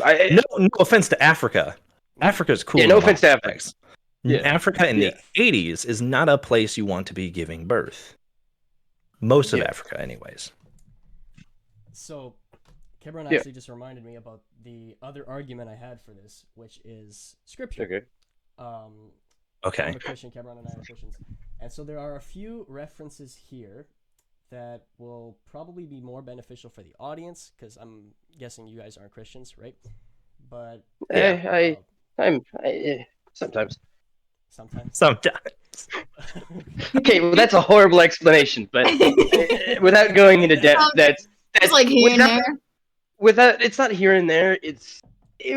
no offense to Africa. Africa's cool. Yeah, in no a lot offense of to Africa. respects. Yeah. Africa in Yeah. the 80s is not a place you want to be giving birth. Most of Yeah. Africa, anyways. So, Kebron Yeah. actually just reminded me about the other argument I had for this, which is scripture. Okay. Okay. I'm a Christian, Kebron and I are Christians. And so there are a few references here that will probably be more beneficial for the audience, because I'm guessing you guys aren't Christians, right? But I'm sometimes. Sometimes. Sometimes. Okay, well that's a horrible explanation, but without going into depth, that's It's like here and without there. without it's not here and there.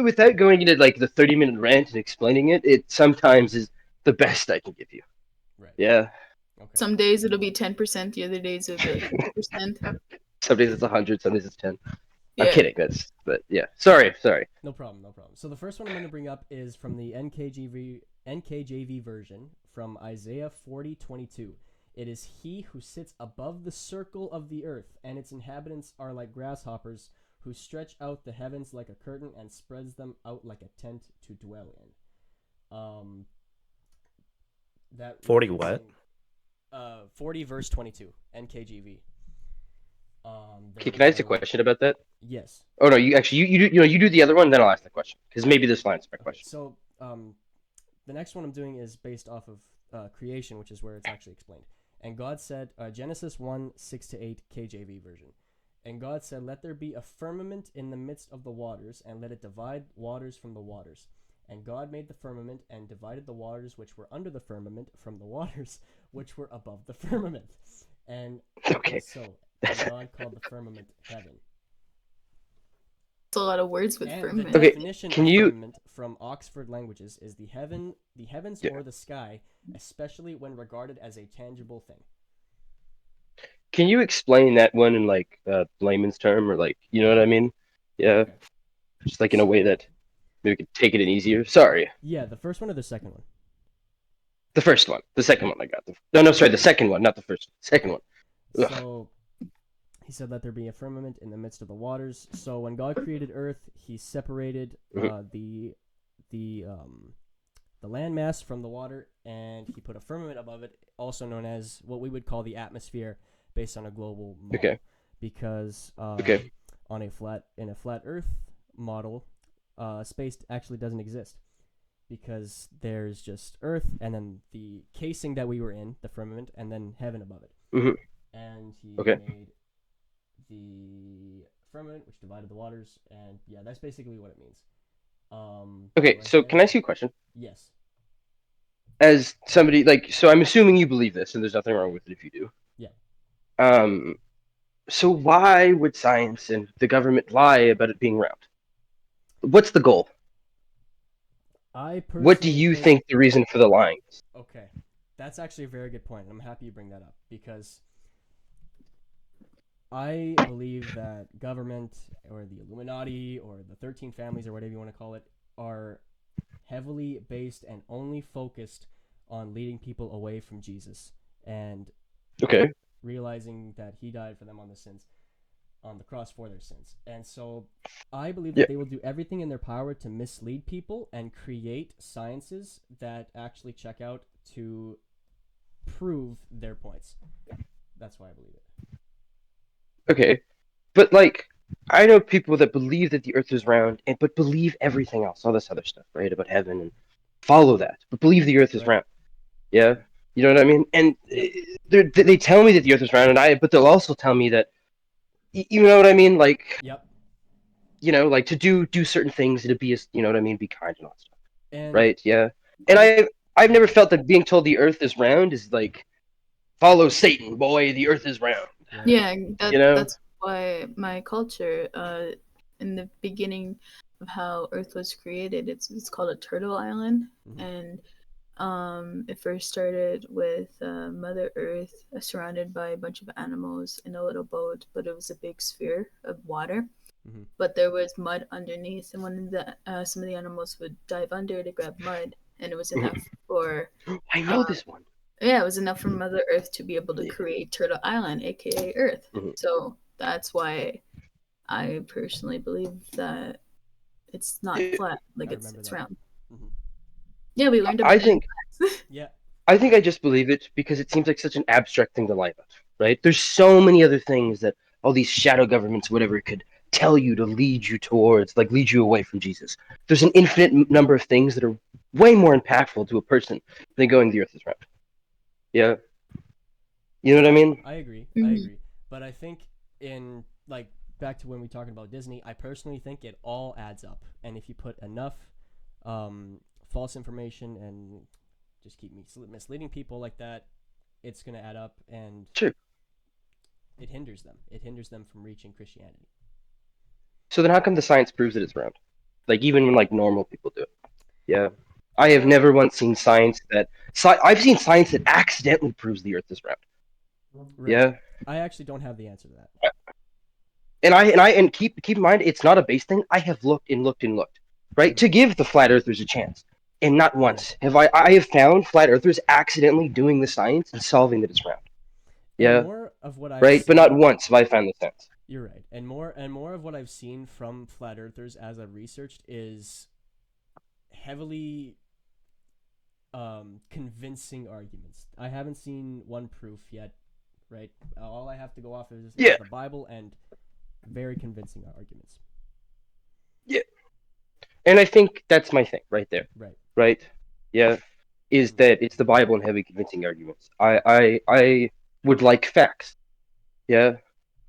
Without going into like the 30-minute rant and explaining it. It sometimes is the best I can give you. Right. Yeah. Okay. Some days it'll be 10%. The other days it'll be like 50%. Some days it's 100, some days it's 10. I'm Yeah. kidding. But yeah. Sorry. No problem. No problem. So the first one I'm going to bring up is from the NKJV version from Isaiah 40:22. It is he who sits above the circle of the earth, and its inhabitants are like grasshoppers, who stretch out the heavens like a curtain and spreads them out like a tent to dwell in. That 40 what? 40 verse 22 NKJV. Okay, can I ask a question about that? Yes. Oh no, you do the other one, then I'll ask the question because maybe this lines my Okay, question. so the next one I'm doing is based off of creation, which is where it's actually explained. And God said, Genesis 1:6-8 KJV version. And God said, let there be a firmament in the midst of the waters, and let it divide waters from the waters. And God made the firmament and divided the waters which were under the firmament from the waters which were above the firmament. And it Okay. was so. And God called the firmament heaven. It's a lot of words with And firmament. the Okay, definition can of you- firmament from Oxford Languages is the heavens Yeah. or the sky, especially when regarded as a tangible thing. Can you explain that one in like layman's term or like you know what I mean? Yeah, Okay. just like in a way that maybe we could take it in easier. Sorry, Yeah, the first one or the second one? the first one, the second one I got. No, sorry, the second one, not the first. Second one. Ugh. So he said, let there be a firmament in the midst of the waters. So when God created earth, he separated the landmass from the water, and he put a firmament above it, also known as what we would call the atmosphere, based on a global model. Okay. Because Okay. in a flat Earth model, space actually doesn't exist, because there's just Earth and then the casing that we were in, the firmament, and then heaven above it. Mhm. And he Okay. made the firmament, which divided the waters, and yeah, that's basically what it means. Okay, right so there. can I ask you a question? Yes. As somebody like, so I'm assuming you believe this, and there's nothing wrong with it if you do. Yeah. So why would science and the government lie about it being round? What's the goal? I personally What do you think the reason for the lying is? Okay, that's actually a very good point, and I'm happy you bring that up, because I believe that government or the Illuminati or the 13 families or whatever you want to call it are heavily based and only focused on leading people away from Jesus and Okay. realizing that he died for them on the cross for their sins. And so I believe Yeah. that they will do everything in their power to mislead people and create sciences that actually check out to prove their points. That's why I believe it. Okay. But like I know people that believe that the earth is round and but believe everything else, all this other stuff, right? About heaven and follow that. But believe the earth is Right. round. Yeah? You know what I mean? And they tell me that the earth is round but they'll also tell me that you know what I mean? Like, Yep. you know, like to do certain things to be you know what I mean, be kind and all that stuff. And Right? Yeah. And I've never felt that being told the earth is round is like follow Satan, boy, the earth is round. right. Yeah, You know? that's why my culture, in the beginning of how Earth was created, it's called a turtle island, Mhm. and it first started with Mother Earth, surrounded by a bunch of animals in a little boat, but it was a big sphere of water. Mhm. But there was mud underneath, and some of the animals would dive under to grab mud, and it was enough for I know this one. yeah, it was enough for Mother Earth to be able to Yeah. create Turtle Island, aka Earth. Mhm. So that's why I personally believe that it's not Yeah. flat, like I it's remember it's that. round. Mhm. Yeah, we learned about I it in think class. Yeah. I just believe it because it seems like such an abstract thing to lie about, right? There's so many other things that all these shadow governments, whatever, could tell you to lead you towards, like lead you away from Jesus. There's an infinite number of things that are way more impactful to a person than going the earth is round. Yeah. You know what I mean? I agree. I Mhm. agree. But I think in like back to when we talking about Disney, I personally think it all adds up. And if you put enough false information and just keep misleading people like that, it's gonna add up, and True. it hinders them. It hinders them from reaching Christianity. So then how come the science proves that it's round? Like even when like normal people do it. Yeah. I have never once seen science that I've seen science that accidentally proves the earth is round. Right. Yeah. I actually don't have the answer to that. And keep in mind it's not a base thing. I have looked and looked and looked, right? To give the flat earthers a chance. And not once have I have found flat earthers accidentally doing the science and solving that it's round. And Yeah. more of what I've Right? seen, But not once have I found the sense. You're right. And more of what I've seen from flat earthers as I've researched is heavily convincing arguments. I haven't seen one proof yet, right? All I have to go off is Yeah. the Bible and very convincing arguments. Yeah. And I think that's my thing right there. Right. Right? Yeah. Is that it's the Bible and heavy convincing arguments. I would like facts. Yeah.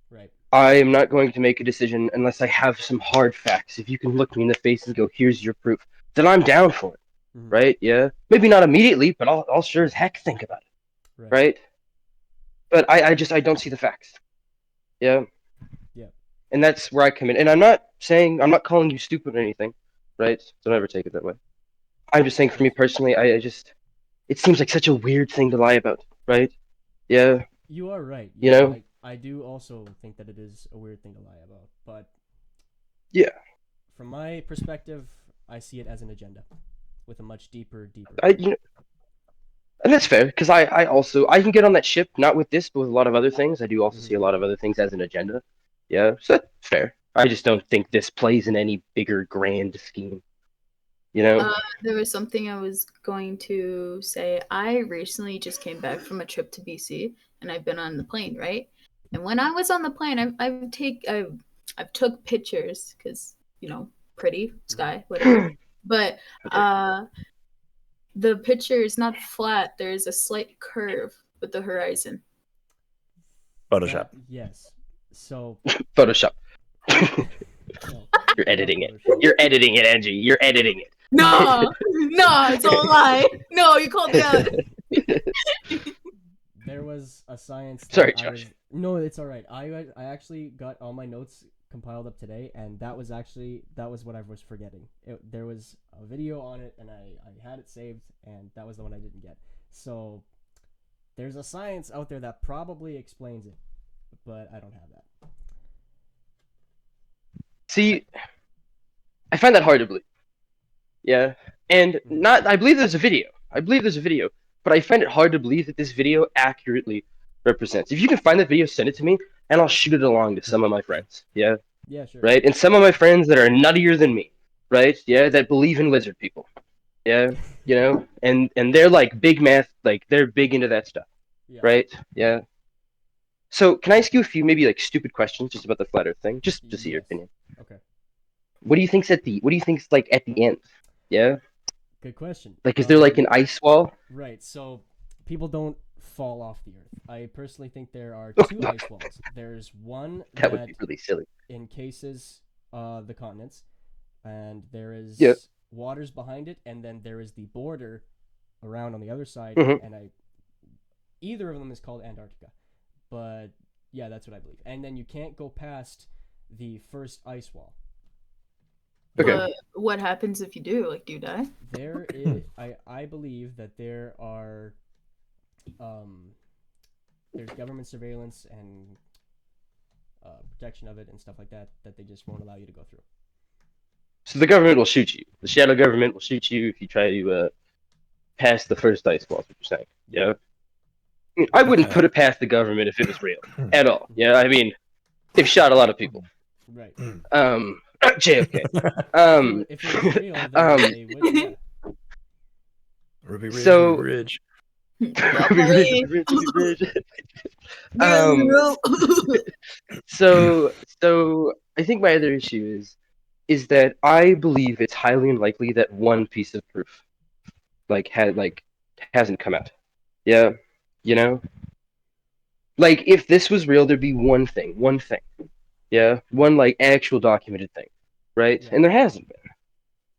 Right. I am not going to make a decision unless I have some hard facts. If you can look me in the face and go, here's your proof, then I'm down for it. Mhm. Right? Yeah. Maybe not immediately, but I'll sure as heck think about it. Right? But I don't see the facts. Yeah. Yeah. And that's where I come in. And I'm not calling you stupid or anything, right? Don't ever take it that way. I'm just saying for me personally, it seems like such a weird thing to lie about, right? Yeah. You are right. You know? I do also think that it is a weird thing to lie about, but Yeah. from my perspective, I see it as an agenda with a much deeper. And that's fair because I also I can get on that ship, not with this, but with a lot of other things. I do also see a lot of other things as an agenda. Yeah, so that's fair. I just don't think this plays in any bigger grand scheme. You know? There was something I was going to say. I recently just came back from a trip to BC, and I've been on the plane, right? And when I was on the plane, I've took pictures because pretty sky, whatever. But the picture is not flat. There is a slight curve with the horizon. Photoshop. Yes. So. Photoshop. No, You're editing it. Photoshop. You're editing it, Angie. You're editing it. No, it's all a lie. No, you called me out. There was a science. Sorry, Josh. No, it's all right. I actually got all my notes compiled up today, and that was what I was forgetting. There was a video on it, and I had it saved, and that was the one I didn't get. So there's a science out there that probably explains it, but I don't have that. See, I find that hard to believe. Yeah, and I believe there's a video. But I find it hard to believe that this video accurately represents. If you can find that video, send it to me, and I'll shoot it along to some of my friends. Yeah. Yeah, sure. Right, and some of my friends that are nuttier than me. Right. Yeah, that believe in lizard people. Yeah. And they're like big math, like they're big into that stuff. Yeah. Right. Yeah. So can I ask you a few maybe like stupid questions just about the flat Earth thing, just to see your Yes. opinion? Okay. What do you think's at the end? Yeah. Good question. Like, is there like an ice wall? Right. So people don't fall off the Earth. I personally think there are two ice walls. There's one That would be really silly. encases the continents, and there is Yep. waters behind it, and then there is the border around on the other side, Mhm. and either of them is called Antarctica. But yeah, that's what I believe. And then you can't go past the first ice wall. Okay. But what happens if you do? Like, do you die? There is, I believe that there are, there's government surveillance and protection of it and stuff like that they just won't allow you to go through. So the government will shoot you. The shadow government will shoot you if you try to pass the first ice wall. Is what you're saying? Yeah. I mean, I wouldn't put it past the government if it was real at all. Yeah. I mean, they've shot a lot of people. Right. JFK. If it was real, then they would. Yeah. Ruby Ridge. So- Ruby Ridge. Ruby Ridge. So I think my other issue is that I believe it's highly unlikely that one piece of proof hasn't come out. Yeah, like if this was real, there'd be one thing. Yeah, one like actual documented thing, right? Yeah. And there hasn't been.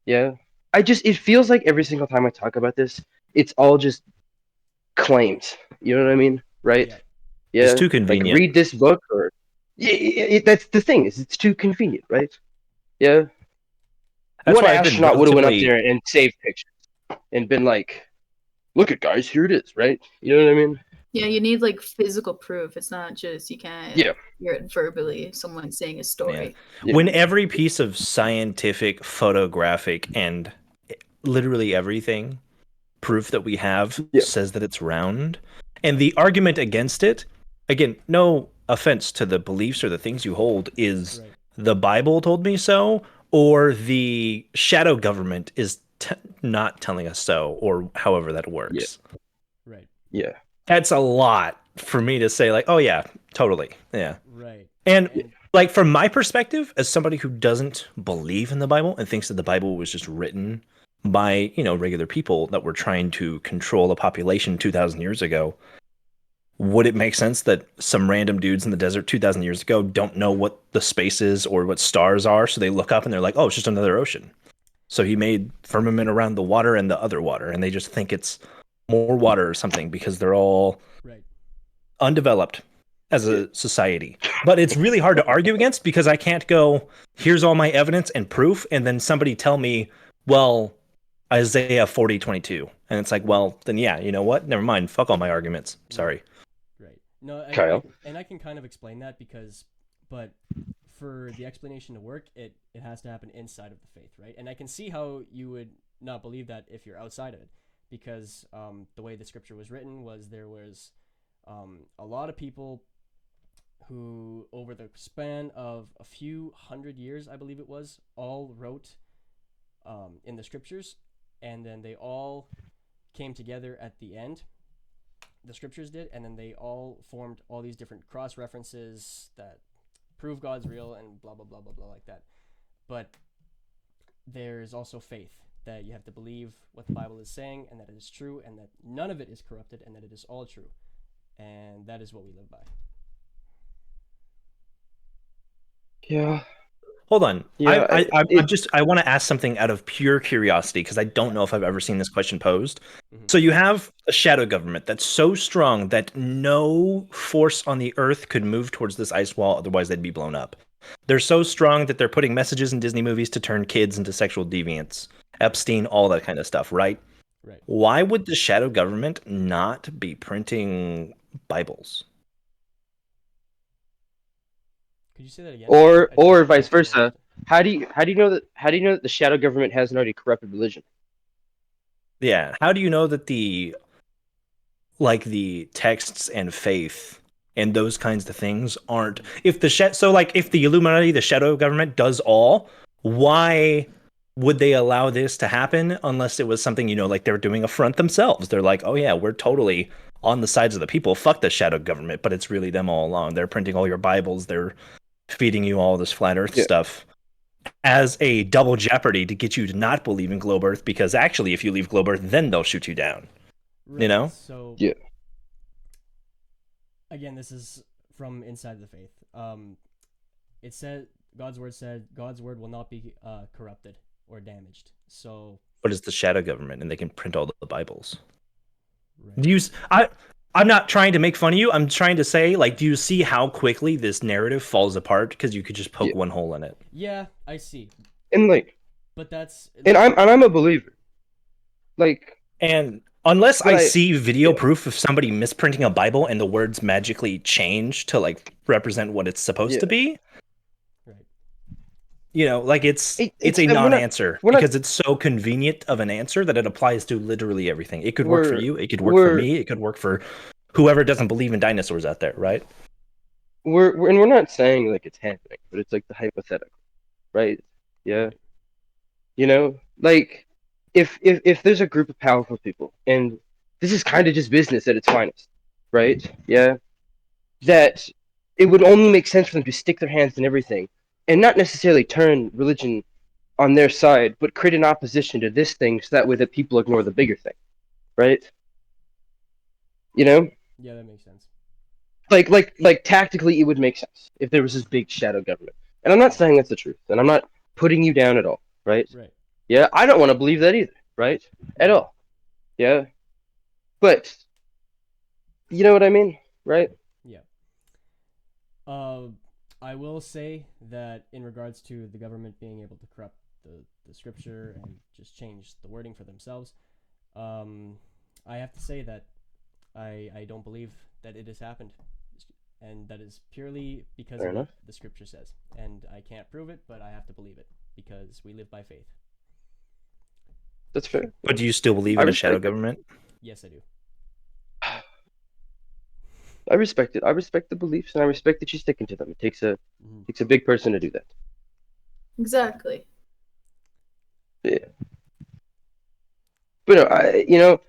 Yeah, it feels like every single time I talk about this, it's all just claims. You know what I mean? Right? Yeah. Yeah. It's too Like convenient. read this book, or that's the thing, is it's too convenient, right? Yeah. That's What why I've been astronaut would have went up relatively. there and saved pictures and been like, "Look at guys, here it is," right? You know what I mean? Yeah, you need like physical proof. It's not just you can't Yeah. hear it verbally. Someone saying a Yeah. story. Yeah. When every piece of scientific, photographic, and literally everything proof that we have Yeah. says that it's round, and the argument against it, again, no offense to the beliefs or the things you hold, is Right. the Bible told me so, or the shadow government is not telling us so, or however that works. Right. Yeah. That's a lot for me to say, like, oh yeah, totally, yeah. Right. And like from my perspective, as somebody who doesn't believe in the Bible and thinks that the Bible was just written by, regular people that were trying to control a population 2,000 years ago, would it make sense that some random dudes in the desert 2,000 years ago don't know what the space is or what stars are, so they look up and they're like, oh, it's just another ocean. So he made firmament around the water and the other water, and they just think it's more water or something because they're all Right. undeveloped as a society. But it's really hard to argue against because I can't go, here's all my evidence and proof, and then somebody tell me, well, Isaiah 40:22. And it's like, well, then yeah, you know what? Never mind. Fuck all my arguments. Sorry. Right. No, Kyle? I can kind of explain that but for the explanation to work, it has to happen inside of the faith, right? And I can see how you would not believe that if you're outside of it, because the way the scripture was written was there was a lot of people who, over the span of a few hundred years, I believe it was, all wrote in the scriptures, and then they all came together at the end. The scriptures did, and then they all formed all these different cross references that prove God's real and blah blah blah blah blah like that. But there's also faith, that you have to believe what the Bible is saying and that it is true and that none of it is corrupted and that it is all true, and that is what we live by. Yeah. Hold on. Yeah. I want to ask something out of pure curiosity because I don't know if I've ever seen this question posed. Mhm. So you have a shadow government that's so strong that no force on the earth could move towards this ice wall, otherwise they'd be blown up. They're so strong that they're putting messages in Disney movies to turn kids into sexual deviants, Epstein, all that kind of stuff, right? Right. Why would the shadow government not be printing Bibles? Could you say that again? Or I didn't vice fully versa. understand. How do you know that the shadow government hasn't already corrupted religion? Yeah. How do you know that the texts and faith and those kinds of things aren't, if the Illuminati, the shadow government, does all, why would they allow this to happen unless it was something, like they're doing a front themselves? They're like, oh yeah, we're totally on the sides of the people, fuck the shadow government, but it's really them all along. They're printing all your Bibles, they're feeding you all this flat earth Yeah. stuff as a double jeopardy to get you to not believe in globe earth, because actually if you leave globe earth, then they'll shoot you down. Right. So Yeah. again, this is from inside the faith. It said God's word will not be corrupted or damaged. So But it's the shadow government and they can print all the Bibles. right. Do you I'm not trying to make fun of you. I'm trying to say, like, do you see how quickly this narrative falls apart because you could just poke Yeah. one hole in it? Yeah, I see. And But that's I'm a believer. Like, And unless But I I- see video yeah. proof of somebody misprinting a Bible and the words magically change to like represent what it's supposed Yeah. to be, right. like it's a and we're not- non-answer we're not- because it's so convenient of an answer that it applies to literally everything. It could work for We're- you, it could work for we're- me, it could work for whoever doesn't believe in dinosaurs out there, right? we're not saying like it's happening, but it's like the hypothetical, right? Yeah. Like if there's a group of powerful people, and this is kind of just business at its finest, right? Yeah. That it would only make sense for them to stick their hands in everything and not necessarily turn religion on their side, but create an opposition to this thing so that way that people ignore the bigger thing, right? Yeah, that makes sense. Like tactically, it would make sense if there was this big shadow government. And I'm not saying that's the truth, and I'm not putting you down at all, right? Right. Yeah, I don't want to believe that either, right? At all. Yeah. But you know what I mean, right? Yeah. I will say that in regards to the government being able to corrupt the scripture and just change the wording for themselves, I have to say that I don't believe that it has happened, and that is purely because Fair of what enough. the scripture says, and I can't prove it, but I have to believe it because we live by faith. That's fair. But do you still believe I in a shadow respect it. government? Yes, I do. I respect it. I respect the beliefs, and I respect that you're sticking to them. It takes a Mhm. takes a big person to do that. Exactly. Yeah. But no,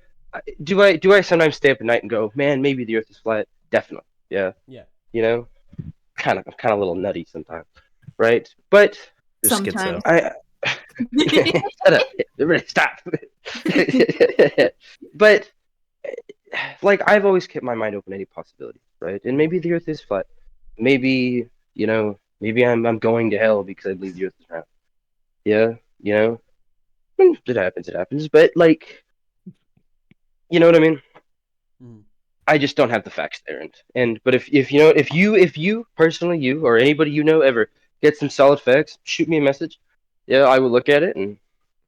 do I sometimes stay up at night and go, man, maybe the Earth is flat? Definitely. Yeah. Yeah. You know, I'm kind of a little nutty sometimes, right? But You're Sometimes. schizo. I shut up. Everybody stop. But like I've always kept my mind open to any possibility, right? And maybe the Earth is flat. Maybe maybe I'm going to hell because I believe the Earth is round. Yeah, it happens. It happens. But like, you know what I mean? Mhm. I just don't have the facts there. And but if you personally, you or anybody you know ever get some solid facts, shoot me a message. Yeah, I will look at it, and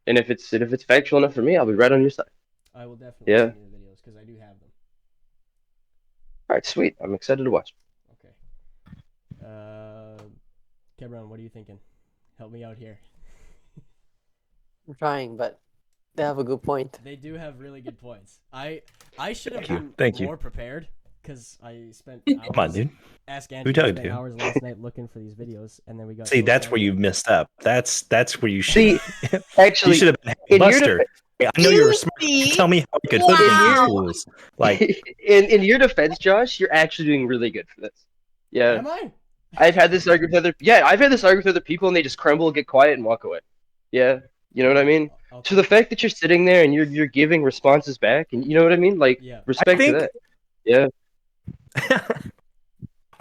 if it's factual enough for me, I'll be right on your side. I will definitely Yeah. send you the videos because I do have them. All right, sweet. I'm excited to watch. Okay. Kebron, what are you thinking? Help me out here. I'm trying, but they have a good point. They do have really good points. I should have Thank you. been Thank you. more prepared because I spent Come on, hours. dude. Ask Who Angie. I talking spent to? hours last night looking for these videos, and then we got. See, so that's where excited. you messed up. That's where you should. See, you actually, should have been, hey, in your Buster. Hey, I know you're smart. Excuse me? Tell me how I could Wow. hoodwink these fools. Like, in your defense, Josh, you're actually doing really good for this. Yeah, Am I? I've had this argument with other people, and they just crumble, get quiet, and walk away. Yeah, you know what I mean. I'll So the take it. fact that you're sitting there and you're giving responses back, and you know what I mean, like Yeah. I respect to think. that. Yeah,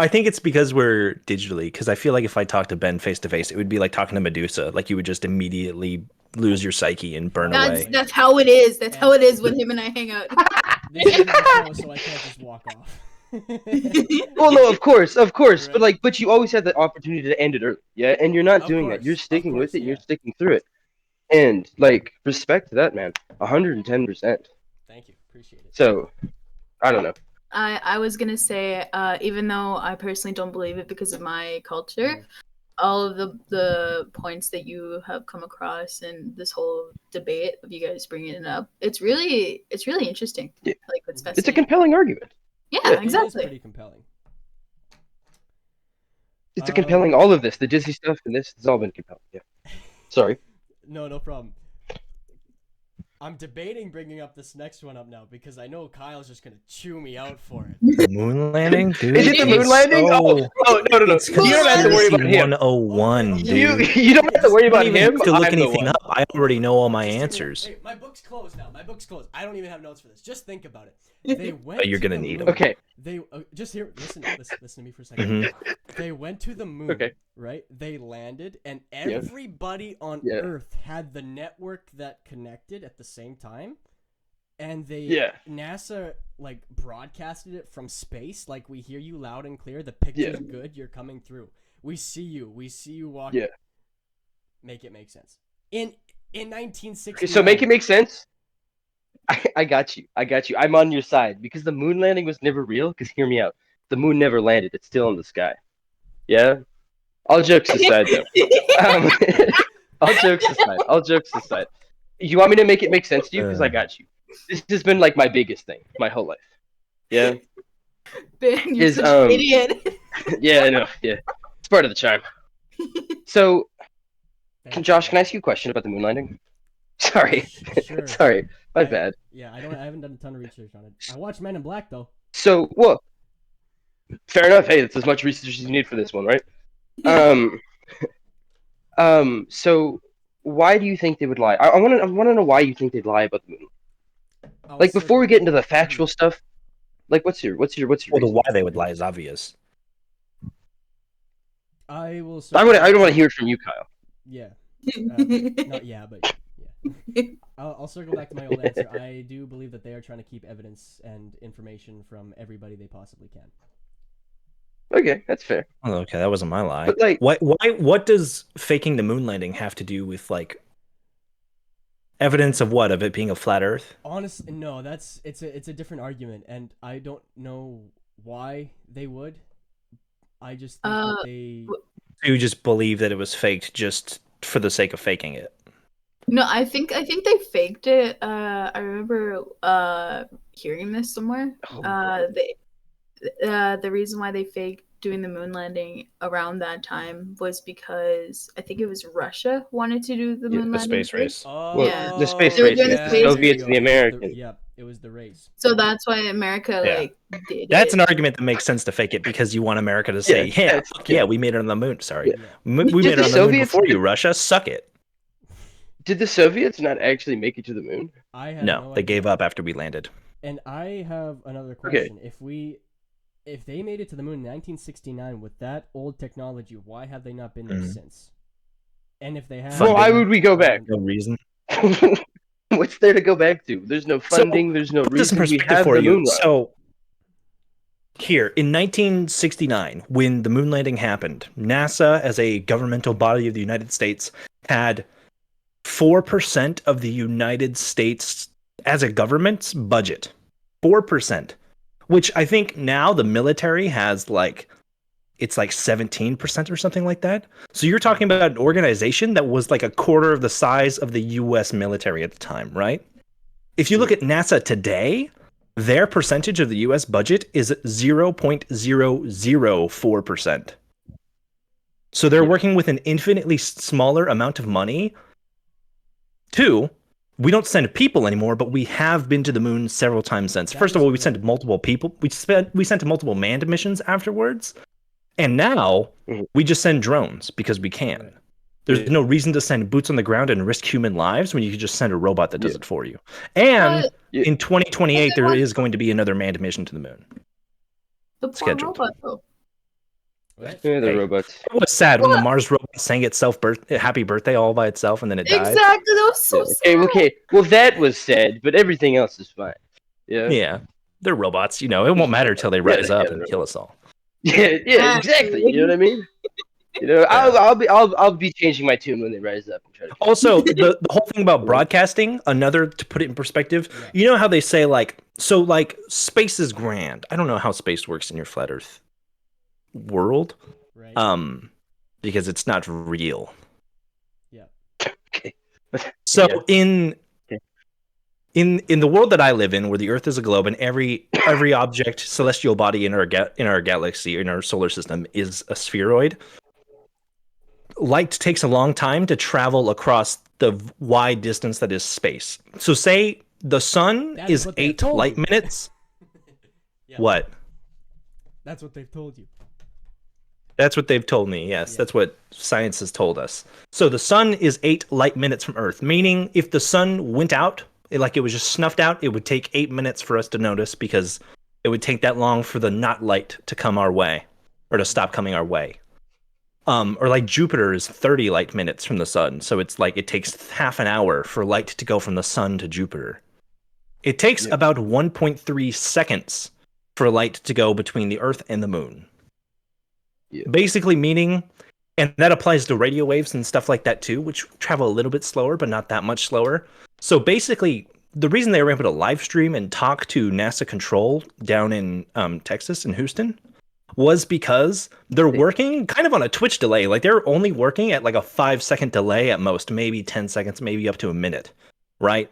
I think it's because we're digitally. Because I feel like if I talked to Ben face to face, it would be like talking to Medusa. Like you would just immediately lose your psyche and burn That's away. that's how it is. That's how it is when him and I hang out. This isn't the show, so I can't just walk off. well, no, of course, but Right. but you always had the opportunity to end it early. Yeah, and you're not Of doing that. You're course. Of sticking with course. it. And you're Yeah. sticking through it. And like respect to that, man. 110%. Thank you. Appreciate it. So I don't know. I was gonna say, even though I personally don't believe it because of my culture, Mhm. all of the points that you have come across and this whole debate of you guys bringing it up, it's really interesting. Yeah. Like it's It's a fascinating. compelling argument. Yeah, yeah. It is exactly. pretty compelling. It's a compelling. All of this, the Disney stuff, and this, it's all been compelling. Yeah. Sorry. No problem. I'm debating bringing up this next one up now because I know Kyle's just gonna chew me out for it. The moon landing, dude. Is it the moon landing? So... Oh no. It's You don't have to worry about conspiracy him. 101, Okay, dude. You don't have to worry I don't about even him. have to look I'm the anything one. up. I already know all my Just hear me out. answers. Hey, my book's closed now. My book's closed. I don't even have notes for this. Just think about it. They went. You're to gonna the need 'em. moon. Okay. They just hear. Listen to me for a second. Mhm. They went to the moon. Okay. Right. They landed, and everybody on Yeah. Earth had the network that connected at the same time. And Yeah. NASA like broadcasted it from space. Like we hear you loud and clear. The picture's good. You're coming through. We see you. We see you walking. Yeah. Make it make sense. In 1960. Okay, so make it make sense. I got you. I'm on your side because the moon landing was never real. Because hear me out. The moon never landed. It's still in the sky. Yeah. All jokes aside, though. Um, All jokes aside. You want me to make it make sense to you? Because I got you. This has been like my biggest thing my whole life. Yeah. Ben, you're Is such an idiot. Yeah, I know. Yeah. It's part of the charm. So, Josh, can I ask you a question about the moon landing? Sorry. Sure. Sorry. My bad. Yeah, I haven't done a ton of research on it. I watched Men in Black though. So, well, fair enough. Hey, that's as much research as you need for this one, right? So why do you think they would lie? I want to know why you think they'd lie about the moon. I'll Like before we get into the circle- factual stuff, like what's your Well, the reason? why they would lie is obvious. I will. I don't want to hear it from you, Kyle. Yeah. Not yeah, but yeah. I'll circle back to my old answer. I do believe that they are trying to keep evidence and information from everybody they possibly can. Okay, that's fair. Oh, okay, that wasn't my lie. But like, What does faking the moon landing have to do with like evidence of what? Of it being a flat Earth? Honestly, no. It's a different argument, and I don't know why they would. I just think that they. You just believe that it was faked just for the sake of faking it. No, I think they faked it. I remember hearing this somewhere. The reason why they faked doing the moon landing around that time was because I think it was Russia wanted to do the moon The landing space race. Oh, Yeah. the space They were race, doing the the space Soviets and the Americans. Yep, it was the race. So that's why America Yeah. did That's it. an argument that makes sense to fake it because you want America to say, Yeah, "Yeah, fuck yeah, we made it on the moon." Sorry, Yeah. we Did made it the on the moon Soviets- before you, Russia. Suck it. Did the Soviets not actually make it to the moon? I had No, they idea. gave up after we landed. And I have another Okay. question. If they made it to the moon in 1969 with that old technology, why have they not been there since? And if they have, Well, why would we go back? No reason. What's there to go back to? There's no funding. There's no Put this in reason. We perspective have for the you. moon rock. So, here in 1969, when the moon landing happened, NASA, as a governmental body of the United States, had 4% of the United States as a government's budget. 4%. Which I think now the military has it's like 17% or something like that. So you're talking about an organization that was like a quarter of the size of the US military at the time, right? If you look at NASA today, their percentage of the US budget is 0.004%. So they're working with an infinitely smaller amount of money. Two, we don't send people anymore, but we have been to the moon several times since. First of all, we sent multiple people. We sent multiple manned missions afterwards. And now we just send drones because we can. Right. There's no reason to send boots on the ground and risk human lives when you can just send a robot that does it for you. And in 2028, there is going to be another manned mission to the moon. The poor scheduled. robot, though. What? Yeah, the Hey. robots. It was sad when the Mars robot sang itself happy birthday all by itself and then it died. Exactly, that was so sad. Okay. Well, that was sad, but everything else is fine. Yeah. Yeah. They're robots, it won't matter till they rise up and kill us all. Yeah, exactly. You know what I mean? I'll be changing my tune when they rise up and try to. Also, the whole thing about broadcasting, to put it in perspective, you know how they say space is grand. I don't know how space works in your flat Earth world, Right. because it's not real. Yeah. Okay. So Yeah. in the world that I live in, where the Earth is a globe and every object, celestial body in our galaxy, in our solar system, is a spheroid. Light takes a long time to travel across the wide distance that is space. So say the sun That is what they 8 told light you. minutes. Yeah. What? That's what they've told you. That's what they've told me. Yes, that's what science has told us. So the sun is 8 light minutes from Earth, meaning if the sun went out, like it was just snuffed out, it would take 8 minutes for us to notice because it would take that long for the not light to come our way or to stop coming our way. Or like Jupiter is 30 light minutes from the sun, so it's like it takes half an hour for light to go from the sun to Jupiter. It takes about 1.3 seconds for light to go between the Earth and the moon. Yeah. Basically meaning, and that applies to radio waves and stuff like that too, which travel a little bit slower, but not that much slower. So basically, the reason they were able to live stream and talk to NASA control down in Texas and Houston was because they're working kind of on a Twitch delay. Like they're only working at like a 5-second delay at most, maybe 10 seconds, maybe up to a minute, right?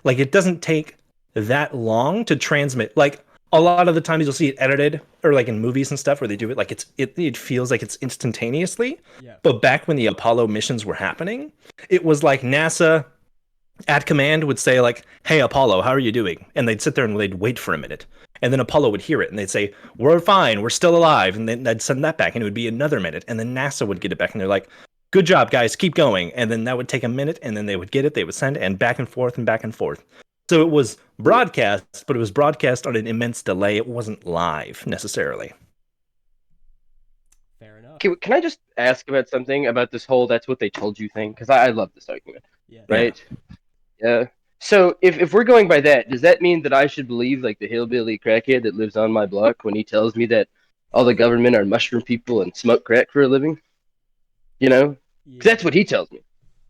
Like it doesn't take that long to transmit. Like a lot of the times you'll see it edited, or like in movies and stuff where they do it like it feels like it's instantaneously. Yeah. But back when the Apollo missions were happening, it was like NASA at command would say like, "Hey Apollo, how are you doing?" And they'd sit there and they'd wait for a minute. And then Apollo would hear it and they'd say, "We're fine, we're still alive." And then they'd send that back and it would be another minute. And then NASA would get it back and they're like, "Good job, guys, keep going." And then that would take a minute and then they would get it, they would send it, and back and forth and back and forth. So it was broadcast, but it was broadcast on an immense delay. It wasn't live necessarily. Fair enough. Okay, can I just ask about something about this whole "that's what they told you" thing? Because I love this argument. Yeah. Right? Yeah. So if we're going by that, does that mean that I should believe like the hillbilly crackhead that lives on my block when he tells me that all the government are mushroom people and smoke crack for a living? You know, because Yeah. that's what he tells me,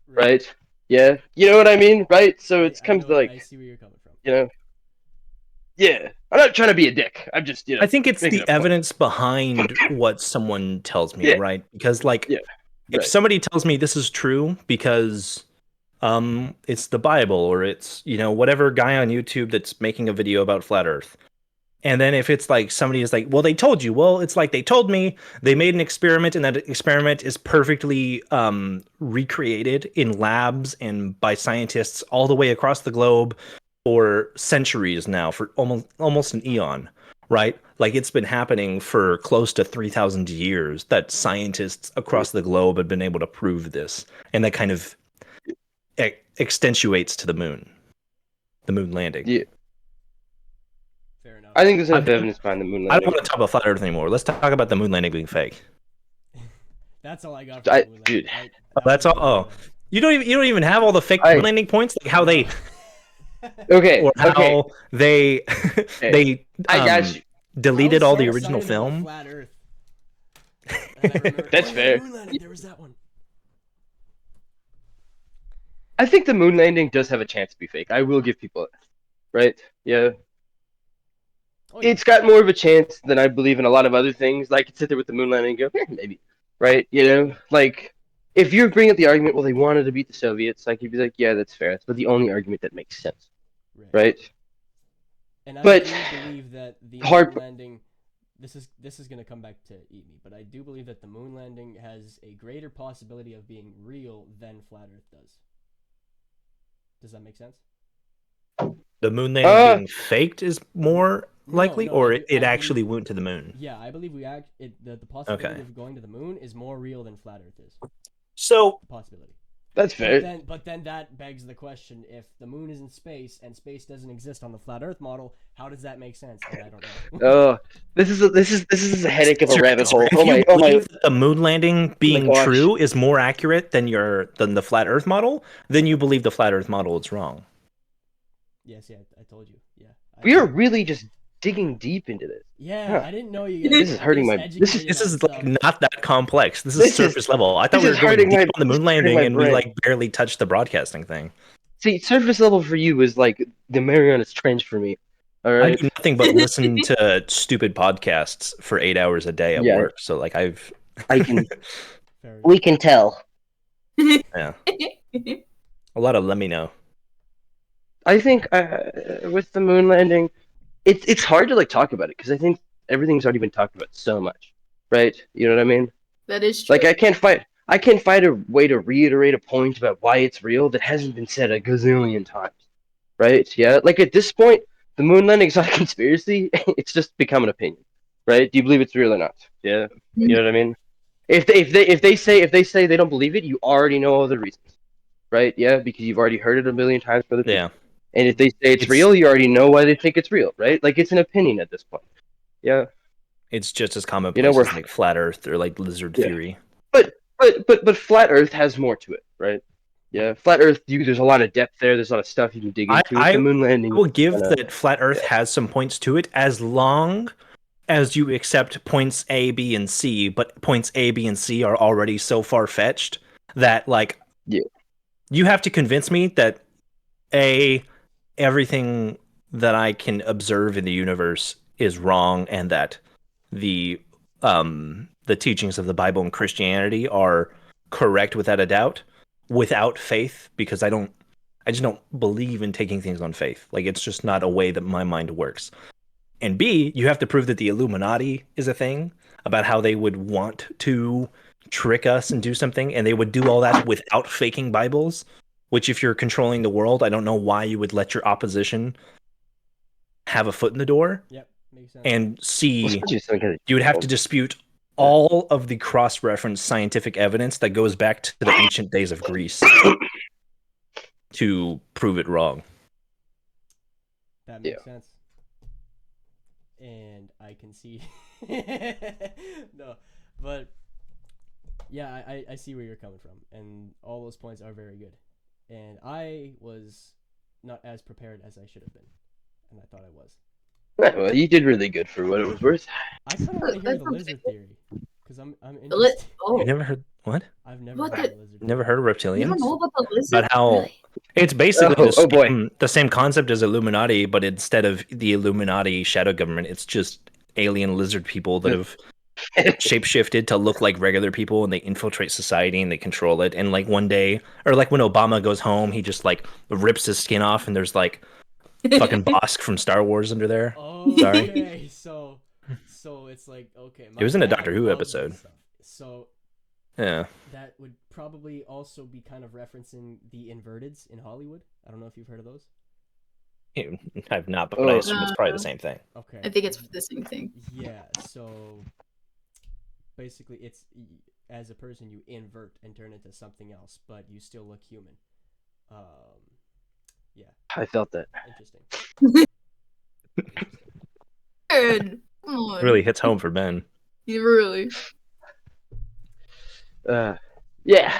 Right. right? Yeah, you know what I mean, right? So it I comes to know. like, I see where you're coming from. you know, yeah. I'm not trying to be a dick. I'm just, I think it's making the a point. evidence behind what someone tells me, Yeah, right? Because like yeah, if right. somebody tells me this is true because it's the Bible or it's, whatever guy on YouTube that's making a video about flat earth. And then if it's like somebody is like, well, they told you. Well, it's like they told me they made an experiment and that experiment is perfectly recreated in labs and by scientists all the way across the globe for centuries now, for almost an eon, right? Like it's been happening for close to 3,000 years that scientists across the globe have been able to prove this. And that kind of extenuates to the moon landing. Yeah, Fair enough. I think there's enough I evidence behind the moon I don't landing. want to talk about flat Earth anymore. Let's talk about the moon landing being fake. That's all I got for the moon landing. Dude, That's all. Oh, you don't even have all the fake moon landing points, like how they okay, or how okay, they okay. they I got you. deleted I was all so the original excited about film. Flat Earth. And I remember, That's yeah, fair. Moon landing, there was that one. I think the moon landing does have a chance to be fake. I will give people it, right? Yeah. Oh yeah. It's got more of a chance than I believe in a lot of other things. Like, I could sit there with the moon landing and go, maybe, right? Like, if you're bringing up the argument, well, they wanted to beat the Soviets, like, you'd be like, yeah, that's fair. That's but the only argument that makes sense, right? And I But do believe that the hard. moon landing. This is gonna come back to eat me, but I do believe that the moon landing has a greater possibility of being real than flat Earth does. Does that make sense? The moon landing Uh, being faked is more likely, No, or I it believe, actually went to the moon. yeah, I believe the possibility Okay. of going to the moon is more real than flat Earth is. So The possibility. that's fair. But then that begs the question: if the moon is in space and space doesn't exist on the flat Earth model, how does that make sense? And I don't know. Oh, this is a headache of a rabbit Spencer, hole. if you Oh my, believe that the moon landing being gosh. true is more accurate than the flat Earth model, then you believe the flat Earth model is wrong. Yes, yeah, I told you. Yeah. We are really just digging deep into this. Yeah, Huh. I didn't know you guys. This is hurting my. This is like not that complex. This is This is- surface level. I thought this we is were going hurting deep my- on the this moon is hurting landing my and we brain. like barely touched the broadcasting thing. See, surface level for you is like the Marianas Trench for me. All I right. do nothing but listen to stupid podcasts for 8 hours a day at Yeah. work. So like I can. Fair We can tell. yeah, a lot of let me know. I think with the moon landing, it's hard to like talk about it because I think everything's already been talked about so much, right? You know what I mean? That is true. Like I can't find a way to reiterate a point about why it's real that hasn't been said a gazillion times, right? Yeah, like at this point, the moon landing's not a conspiracy; it's just become an opinion, right? Do you believe it's real or not? Yeah, you know what I mean? If they say they don't believe it, you already know all the reasons, right? Yeah, because you've already heard it a million times from other people. Yeah. And if they say it's It's- real, you already know why they think it's real, right? Like it's an opinion at this point. Yeah. It's just as commonplace we're as like flat Earth or like lizard Yeah. theory. But flat Earth has more to it, right? Yeah, flat Earth. There's a lot of depth there. There's a lot of stuff you can dig into. With the moon landing, will give kinda- that flat Earth has some points to it as long as you accept points A, B, and C, but points A, B, and C are already so far fetched that like Yeah. you have to convince me that everything that I can observe in the universe is wrong and that the teachings of the Bible and Christianity are correct without a doubt, without faith, because I just don't believe in taking things on faith. Like it's just not a way that my mind works. And B, you have to prove that the Illuminati is a thing, about how they would want to trick us and do something, and they would do all that without faking Bibles, which if you're controlling the world, I don't know why you would let your opposition have a foot in the door. Yep, makes sense. And C, Especially something you would have to dispute all of the cross-reference scientific evidence that goes back to the ancient days of Greece to prove it wrong. That makes sense. And I can see no, but yeah, I see where you're coming from, and all those points are very good. And I was not as prepared as I should have been, and I thought I was. Well, you did really good for what it was worth. I kind of want to hear That's the lizard okay. theory because I'm The li- interested. oh, You never heard what? I've never What heard the- the lizard. Never theory. heard of you don't reptilians? know about the lizard? About how Really? it's basically Oh boy. the same concept as Illuminati, but instead of the Illuminati shadow government, it's just alien lizard people that have shapeshifted to look like regular people, and they infiltrate society and they control it. And like one day, or like when Obama goes home, he just like rips his skin off, and there's like fucking Bosk from Star Wars under there. Sorry. Okay, so it's like okay. It was in a dad Doctor Who loved this episode. stuff. So Yeah. that would probably also be kind of referencing the inverteds in Hollywood. I don't know if you've heard of those. I've not, but I assume it's probably the same thing. Okay. I think it's the same thing. Yeah. So basically, it's as a person you invert and turn into something else, but you still look human. Yeah. I felt that. Interesting. Good. Come on. Really hits home for Ben. You really. Yeah.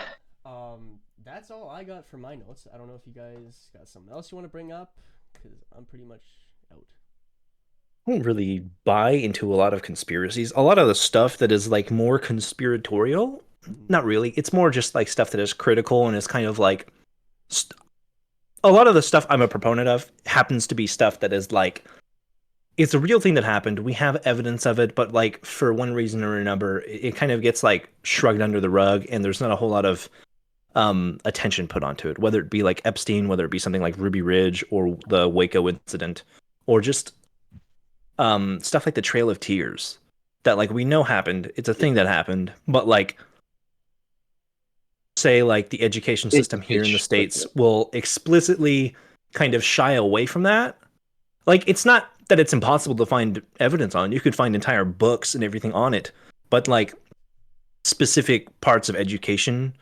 That's all I got for my notes. I don't know if you guys got something else you want to bring up, because I'm pretty much out. I don't really buy into a lot of conspiracies. A lot of the stuff that is like more conspiratorial, not really. It's more just like stuff that is critical and is kind of like a lot of the stuff I'm a proponent of happens to be stuff that is like it's a real thing that happened. We have evidence of it, but like for one reason or another, it kind of gets like shrugged under the rug, and there's not a whole lot of attention put onto it. Whether it be like Epstein, whether it be something like Ruby Ridge or the Waco incident, or just stuff like the Trail of Tears that like we know happened. It's a thing that happened, but like say like the education system here in the States will explicitly kind of shy away from that. Like it's not that it's impossible to find evidence on. You could find entire books and everything on it, but like specific parts of education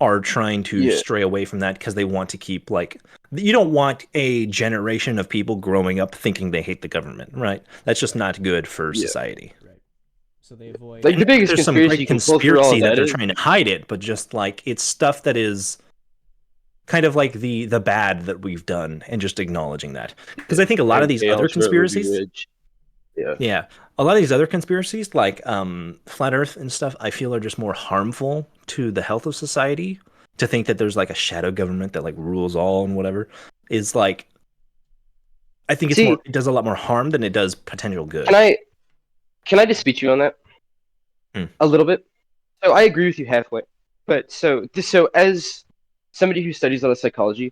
are trying to stray away from that because they want to keep like you don't want a generation of people growing up thinking they hate the government, right? That's just not good for society. Right. So they avoid. Like the biggest There's some conspiracy great you can pull through all conspiracy that that they're is trying to hide it, but just like it's stuff that is kind of like the bad that we've done and just acknowledging that. Because I think a lot of these other conspiracies, yeah, a lot of these other conspiracies like flat earth and stuff, I feel are just more harmful to the health of society. To think that there's like a shadow government that like rules all and whatever is like I think it's more it does a lot more harm than it does potential good. Can I dispute you on that? A little bit. So I agree with you halfway. But so as somebody who studies a lot of psychology,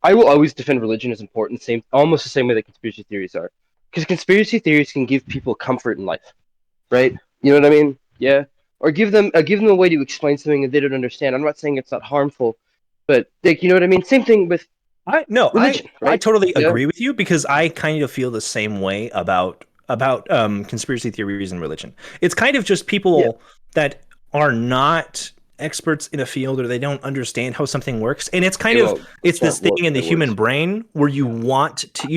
I will always defend religion as important, almost the same way that conspiracy theories are. Because conspiracy theories can give people comfort in life, right? You know what I mean? Yeah. Or give them a way to explain something that they don't understand. I'm not saying it's not harmful, but like you know what I mean. Same thing with religion, right? I totally agree with you because I kind of feel the same way about conspiracy theories and religion. It's kind of just people that are not experts in a field or they don't understand how something works, and it's kind of it's this thing in the human brain where you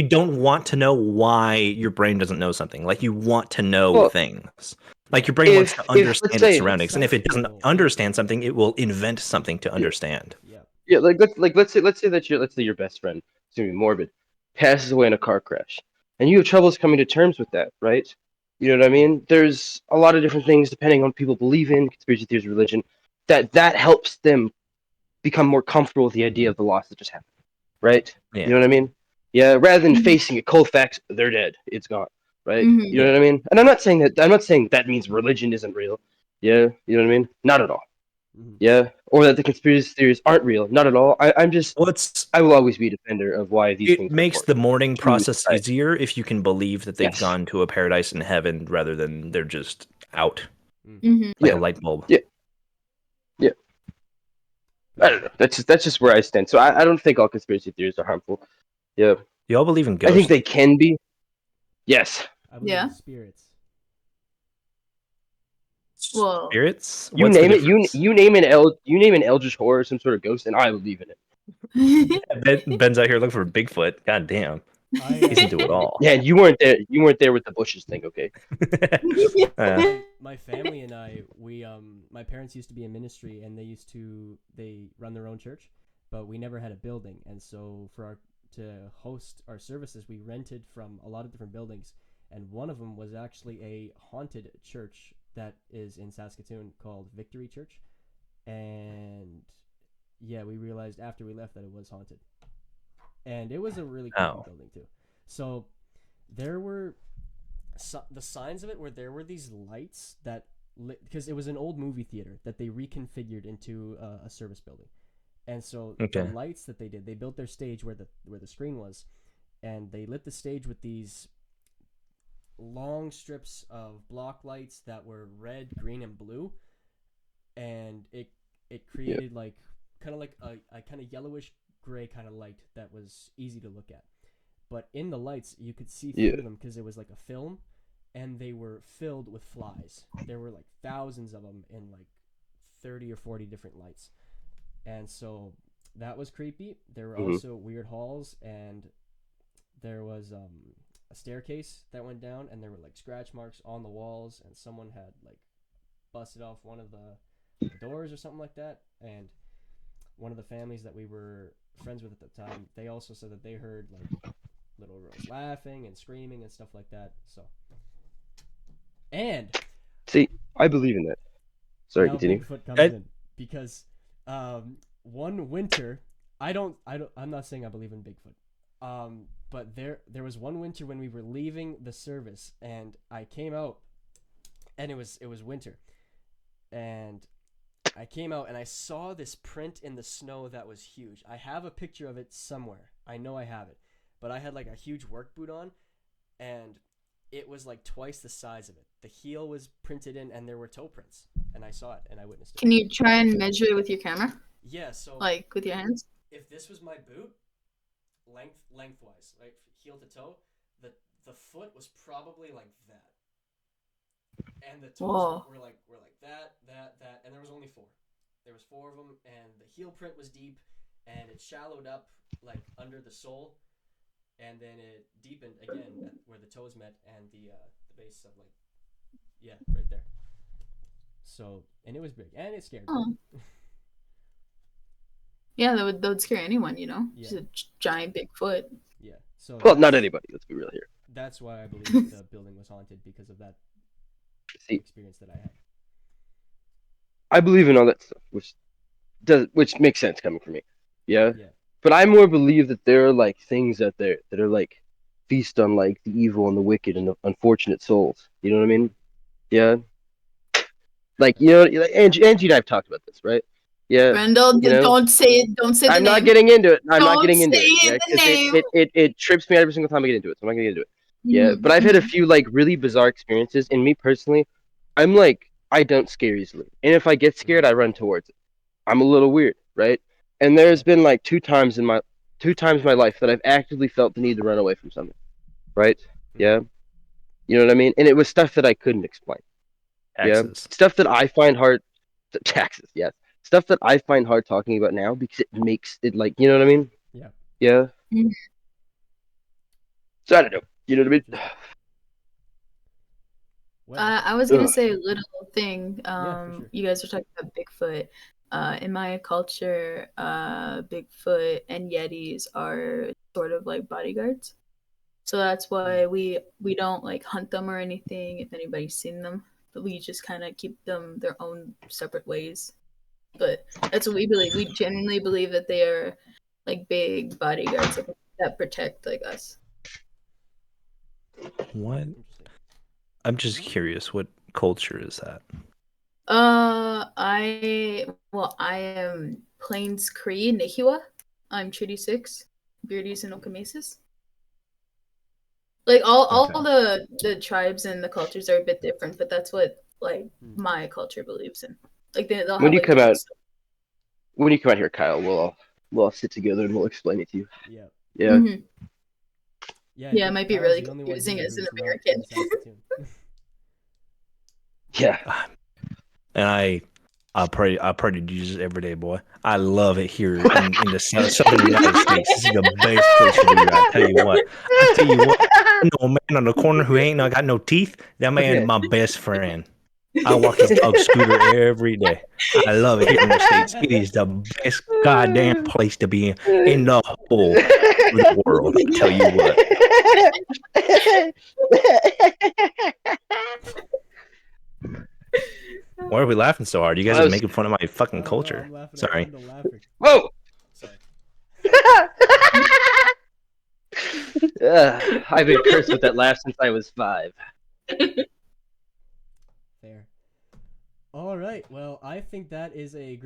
don't want to know why your brain doesn't know something. Like you want to know things. Like your brain wants to understand its surroundings, and if it doesn't understand something, it will invent something to understand. Yeah, let's say that your best friend, it's gonna be morbid, passes away in a car crash, and you have troubles coming to terms with that, right? You know what I mean? There's a lot of different things depending on what people believe in, conspiracy theories, religion, that helps them become more comfortable with the idea of the loss that just happened, right? Yeah. You know what I mean? Yeah, rather than facing it cold facts, they're dead, it's gone, right? You know what I mean? And I'm not saying that means religion isn't real. Yeah, you know what I mean? Not at all. Yeah, or that the conspiracy theories aren't real. Not at all. I will always be a defender of why these things. It makes the mourning process easier if you can believe that they've gone to a paradise in heaven rather than they're just out, like a light bulb. Yeah. I don't know. That's just where I stand. So I don't think all conspiracy theories are harmful. Yeah. You all believe in ghosts? I think they can be. Yes. I believe in spirits. Well, spirits. You name it. You name an eldritch horror, some sort of ghost, and I believe in it. Ben's out here looking for Bigfoot. God damn. He's into it all. Yeah, you weren't there. You weren't there with the bushes thing, okay? My family and I, my parents used to be in ministry, and they run their own church, but we never had a building, and so for host our services, we rented from a lot of different buildings, and one of them was actually a haunted church that is in Saskatoon called Victory Church. And yeah, we realized after we left that it was haunted, and it was a really creepy building too. So there were the signs of it where there were these lights that lit, because it was an old movie theater that they reconfigured into a service building. And so the lights that they did, they built their stage where the screen was, and they lit the stage with these long strips of block lights that were red, green, and blue, and it created like kind of like a kind of yellowish gray kind of light that was easy to look at. But in the lights, you could see through them because it was like a film, and they were filled with flies. There were like thousands of them in like 30 or 40 different lights. And so that was creepy. There were also weird halls, and there was a staircase that went down, and there were like scratch marks on the walls, and someone had like busted off one of the doors or something like that. And one of the families that we were friends with at the time, they also said that they heard like little girls laughing and screaming and stuff like that. So, and see, I believe in that. Sorry, now continue. Bigfoot comes in because one winter, I'm not saying I believe in Bigfoot, but there was one winter when we were leaving the service, and I came out, and it was winter, and I came out and I saw this print in the snow that was huge. I have a picture of it somewhere. I know I have it, but I had like a huge work boot on, and it was like twice the size of it. The heel was printed in, and there were toe prints, and I saw it and I witnessed it. Can you try and measure it with your camera? Yeah, so like with your hands? If this was my boot, lengthwise, like heel to toe, the foot was probably like that, and the toes were like that, and there was only four. There was four of them, and the heel print was deep, and it shallowed up like under the sole, and then it deepened again at where the toes met, and the base of like, right there. So, and it was big, and it scared me. Yeah, that would scare anyone, you know? Yeah. Just a giant big foot. Yeah. So well, not anybody. Let's be real here. That's why I believe the building was haunted, because of that experience that I had. I believe in all that stuff, which makes sense coming from me. Yeah. But I more believe that there are like things out there that are like feast on like the evil and the wicked and the unfortunate souls. You know what I mean? Yeah. Like, you know, Angie and I have talked about this, right? Yeah. Randall, don't say it. Don't say the name. I'm not getting into it. I'm don't not getting into say it. The name. It trips me every single time I get into it, so I'm not getting into it. Yeah. But I've had a few like really bizarre experiences, and me personally, I'm like, I don't scare easily. And if I get scared, I run towards it. I'm a little weird, right? And there's been like two times in my life that I've actively felt the need to run away from something. Right? Yeah. You know what I mean? And it was stuff that I couldn't explain. Taxes. Yeah. Stuff that I find hard. Taxes, yes. Stuff that I find hard talking about now because it makes it like, you know what I mean? Yeah. Yeah. So I don't know. You know what I mean? Well, I was gonna say a little thing. Sure. You guys are talking about Bigfoot. In my culture, Bigfoot and Yetis are sort of like bodyguards. So that's why we don't like hunt them or anything if anybody's seen them. But we just kind of keep them their own separate ways. But that's what we believe. We genuinely believe that they are like big bodyguards that protect like us. What? I'm just curious. What culture is that? I am Plains Cree Nihiwa. I'm Treaty 6, Beardies and Okameses. Like all the tribes and the cultures are a bit different, but that's what like my culture believes in. Like they'll when have, you like, come out, when you come out here, Kyle, we'll all sit together and we'll explain it to you. Yeah. Yeah. Mm-hmm. Yeah, it might be really confusing as an American. Yeah. And I pray to Jesus every day, boy. I love it here in the southern United States. This is the best place to be. I tell you what. I know a man on the corner who ain't got no teeth. That man is my best friend. I walk his dog Scooter every day. I love it here in the States. It is the best goddamn place to be in the whole through the world. I tell you what. Why are we laughing so hard? You guys are making fun of my fucking culture. I'm laughing Sorry. at Wendell laughing. Whoa! Sorry. I've been cursed with that laugh since I was 5. Fair. All right. Well, I think that is a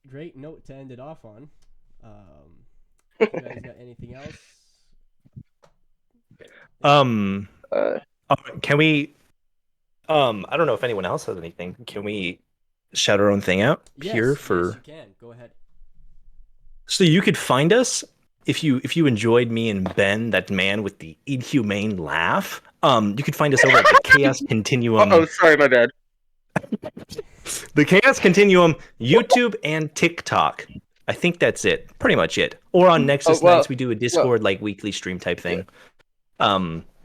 great note to end it off on. You guys got anything else? Can we? I don't know if anyone else has anything. Can we shout our own thing out here for? Yes, you can. Go ahead. So you could find us if you enjoyed me and Ben, that man with the inhumane laugh. You could find us over at the Chaos Continuum. Oh, sorry, my bad. The Chaos Continuum, YouTube and TikTok. I think that's it. Pretty much it. Or on Nexus nights, we do a Discord like weekly stream type thing.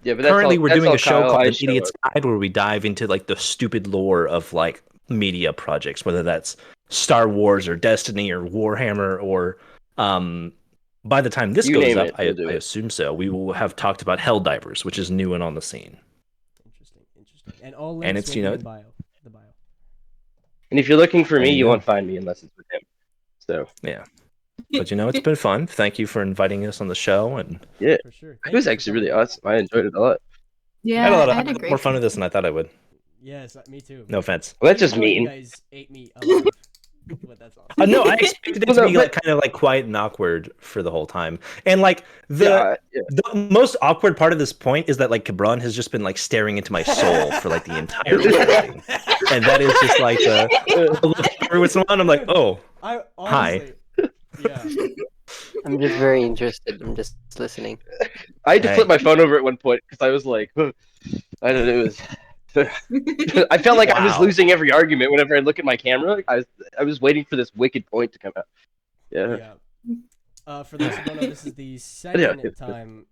Yeah, but currently we're doing a show Kyle, called An Idiot's Guide where we dive into like the stupid lore of like media projects, whether that's Star Wars or Destiny or Warhammer or by the time this goes up, I assume so, we will have talked about Helldivers, which is new and on the scene. Interesting. And all links will be in the bio. And if you're looking for me, you won't find me unless it's with him. So yeah. But it's been fun. Thank you for inviting us on the show, and yeah, for sure. It was actually really awesome. I enjoyed it a lot. Yeah, I had a lot more fun with this than I thought I would. Yes, me too. No offense. Well, that's just mean. You guys ate me alive. But that's awesome. No, I expected it to be like kind of like quiet and awkward for the whole time, and like the most awkward part of this point is that like Cabron has just been like staring into my soul for like the entire recording, and that is just like every once in a while I'm like, oh, hi. Yeah. I'm just very interested. I'm just listening. I had to flip my phone over at one point because I was like, I don't know, it was. I felt like I was losing every argument whenever I look at my camera. I was waiting for this wicked point to come out. Yeah. For those who don't know, this is the second time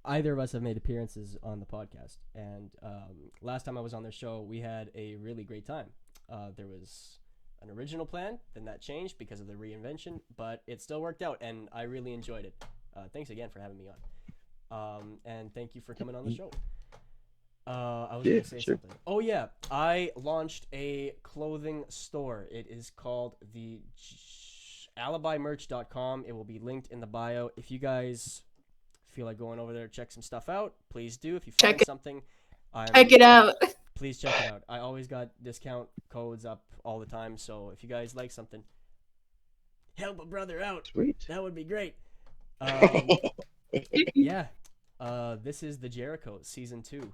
either of us have made appearances on the podcast. And last time I was on their show, we had a really great time. There was an original plan, then that changed because of the reinvention, but it still worked out, and I really enjoyed it. Thanks again for having me on. And thank you for coming on the show. I was going to say something. Oh, yeah. I launched a clothing store. It is called the alibimerch.com. It will be linked in the bio. If you guys feel like going over there, check some stuff out, please do. If you find something, check it out. Please check it out. I always got discount codes up all the time, so if you guys like something, help a brother out. Sweet. That would be great. Yeah. This is the Jericho season 2.